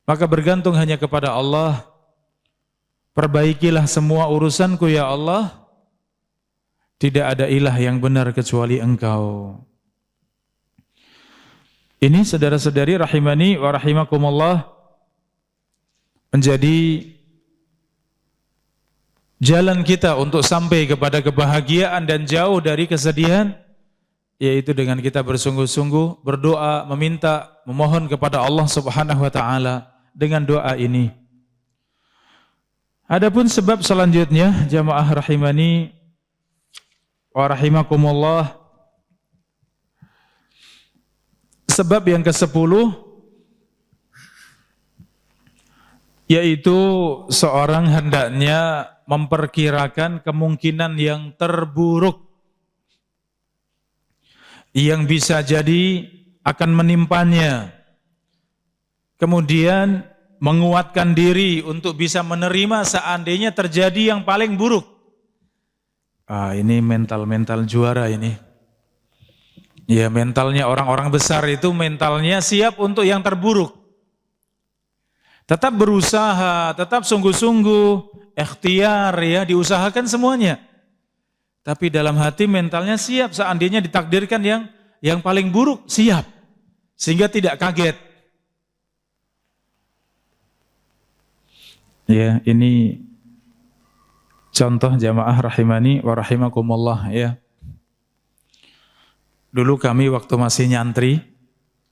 Speaker 2: Maka bergantung hanya kepada Allah. Perbaikilah semua urusanku ya Allah. Tidak ada ilah yang benar kecuali Engkau. Ini saudara-saudari rahimani wa rahimakumullah, menjadi jalan kita untuk sampai kepada kebahagiaan dan jauh dari kesedihan, yaitu dengan kita bersungguh-sungguh berdoa, meminta, memohon kepada Allah Subhanahu wa taala dengan doa ini. Adapun sebab selanjutnya, jamaah rahimani wa rahimakumullah, sebab yang ke-10, yaitu seorang hendaknya memperkirakan kemungkinan yang terburuk yang bisa jadi akan menimpanya, kemudian menguatkan diri untuk bisa menerima seandainya terjadi yang paling buruk. Ini mental juara ini. Ya, mentalnya orang-orang besar itu mentalnya siap untuk yang terburuk. Tetap berusaha, tetap sungguh-sungguh, ikhtiar ya, diusahakan semuanya. Tapi dalam hati mentalnya siap seandainya ditakdirkan yang paling buruk, siap. Sehingga tidak kaget. Ya, ini contoh jamaah rahimani wa rahimakumullah ya. Dulu kami waktu masih nyantri,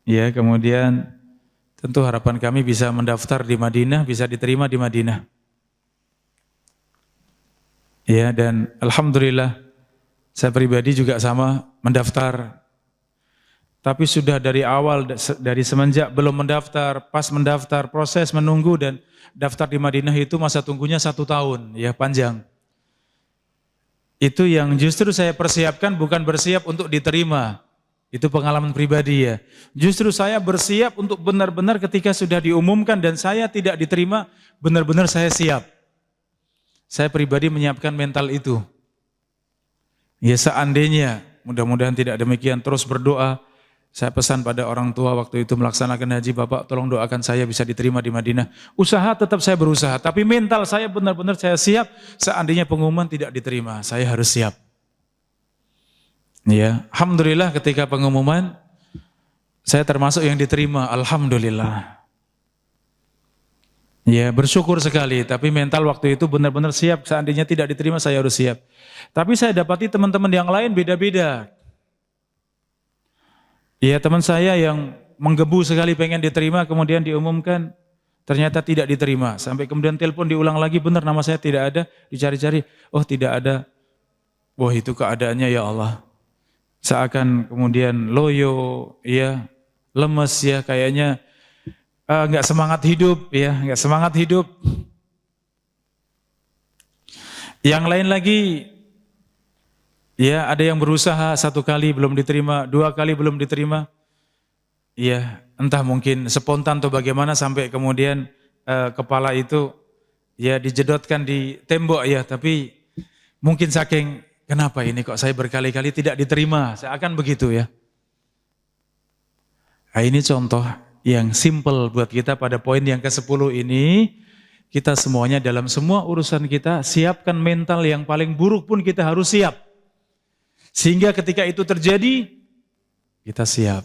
Speaker 2: ya, kemudian tentu harapan kami bisa mendaftar di Madinah, bisa diterima di Madinah. Ya, dan alhamdulillah saya pribadi juga sama mendaftar. Tapi sudah dari awal, dari semenjak belum mendaftar, pas mendaftar, proses menunggu dan daftar di Madinah itu masa tunggunya 1 tahun, ya, panjang. Itu yang justru saya persiapkan, bukan bersiap untuk diterima. Itu pengalaman pribadi ya. Justru saya bersiap untuk benar-benar ketika sudah diumumkan dan saya tidak diterima, benar-benar saya siap. Saya pribadi menyiapkan mental itu. Ya, seandainya, mudah-mudahan tidak demikian, terus berdoa. Saya pesan pada orang tua waktu itu melaksanakan haji, Bapak tolong doakan saya bisa diterima di Madinah. Usaha tetap saya berusaha, tapi mental saya benar-benar saya siap. Seandainya pengumuman tidak diterima, saya harus siap. Ya, alhamdulillah ketika pengumuman saya termasuk yang diterima, alhamdulillah. Ya, bersyukur sekali, tapi mental waktu itu benar-benar siap. Seandainya tidak diterima, saya harus siap. Tapi saya dapati teman-teman yang lain beda-beda. Ya, teman saya yang menggebu sekali pengen diterima, kemudian diumumkan, ternyata tidak diterima. Sampai kemudian telepon diulang lagi, benar nama saya tidak ada, dicari-cari, oh tidak ada. Wah, itu keadaannya ya Allah. Seakan kemudian loyo, ya, lemes ya, kayaknya nggak semangat hidup, ya, nggak semangat hidup. Yang lain lagi, ya, ada yang berusaha 1 kali belum diterima, 2 kali belum diterima. Ya, entah mungkin spontan atau bagaimana sampai kemudian kepala itu ya dijedotkan di tembok ya, tapi mungkin saking kenapa ini kok saya berkali-kali tidak diterima, seakan begitu ya. Nah, ini contoh yang simple buat kita pada poin yang ke-10 ini. Kita semuanya dalam semua urusan kita siapkan mental yang paling buruk pun kita harus siap. Sehingga ketika itu terjadi, kita siap.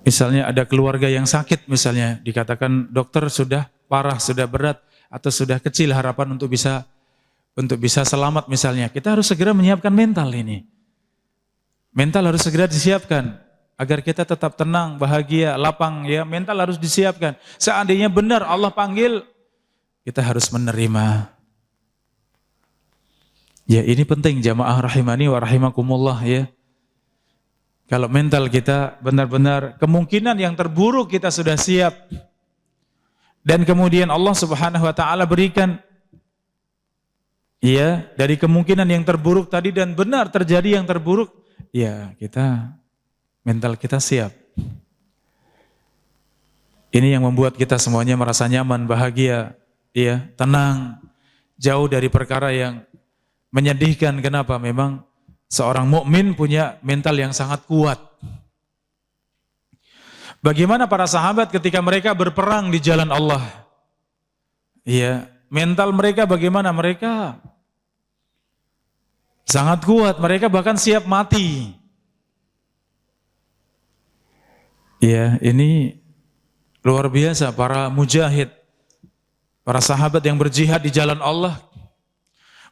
Speaker 2: Misalnya ada keluarga yang sakit misalnya, dikatakan dokter sudah parah, sudah berat, atau sudah kecil harapan untuk bisa selamat misalnya. Kita harus segera menyiapkan mental ini. Mental harus segera disiapkan. Agar kita tetap tenang, bahagia, lapang ya, mental harus disiapkan. Seandainya benar Allah panggil, kita harus menerima. Ya ini penting jamaah rahimani wa rahimakumullah ya. Kalau mental kita benar-benar kemungkinan yang terburuk kita sudah siap. Dan kemudian Allah Subhanahu wa taala berikan ya dari kemungkinan yang terburuk tadi dan benar terjadi yang terburuk, ya mental kita siap. Ini yang membuat kita semuanya merasa nyaman, bahagia, ya, tenang, jauh dari perkara yang menyedihkan. Kenapa? Memang seorang mukmin punya mental yang sangat kuat. Bagaimana para sahabat ketika mereka berperang di jalan Allah? Ya, mental mereka bagaimana? Mereka sangat kuat, mereka bahkan siap mati. Ya, ini luar biasa para mujahid, para sahabat yang berjihad di jalan Allah.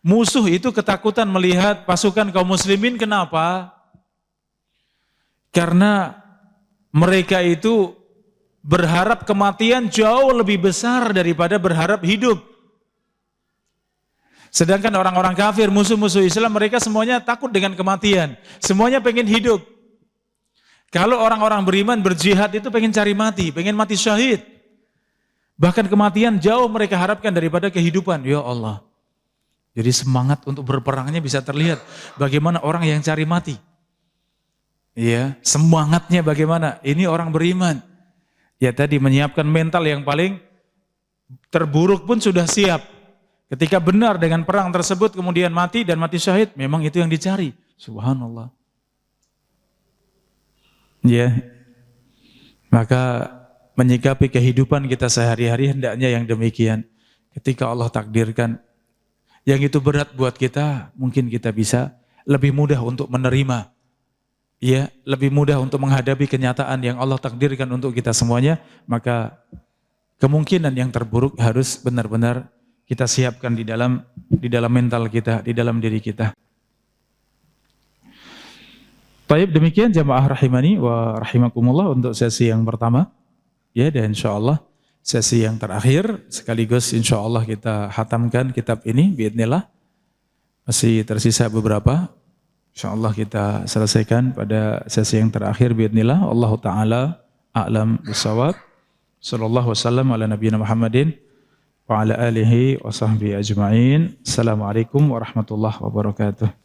Speaker 2: Musuh itu ketakutan melihat pasukan kaum muslimin, kenapa? Karena mereka itu berharap kematian jauh lebih besar daripada berharap hidup. Sedangkan orang-orang kafir, musuh-musuh Islam, mereka semuanya takut dengan kematian. Semuanya pengen hidup. Kalau orang-orang beriman berjihad itu pengen cari mati, pengen mati syahid. Bahkan kematian jauh mereka harapkan daripada kehidupan. Ya Allah. Jadi semangat untuk berperangnya bisa terlihat. Bagaimana orang yang cari mati. Ya, semangatnya bagaimana. Ini orang beriman. Ya tadi menyiapkan mental yang paling terburuk pun sudah siap. Ketika benar dengan perang tersebut kemudian mati dan mati syahid, memang itu yang dicari. Subhanallah. Ya, maka menyikapi kehidupan kita sehari-hari hendaknya yang demikian. Ketika Allah takdirkan yang itu berat buat kita, mungkin kita bisa lebih mudah untuk menerima. Ya, lebih mudah untuk menghadapi kenyataan yang Allah takdirkan untuk kita semuanya. Maka kemungkinan yang terburuk harus benar-benar kita siapkan di dalam mental kita, di dalam diri kita. Baik, demikian jamaah rahimani wa rahimakumullah untuk sesi yang pertama. Ya, dan insyaallah sesi yang terakhir sekaligus insyaallah kita hatamkan kitab ini biidznillah. Masih tersisa beberapa. Insyaallah kita selesaikan pada sesi yang terakhir biidznillah. Allahu taala a'lam bissawab. Sallallahu wasallam ala nabiyina Muhammadin wa ala alihi wa sahbihi ajma'in. Assalamualaikum warahmatullahi wabarakatuh.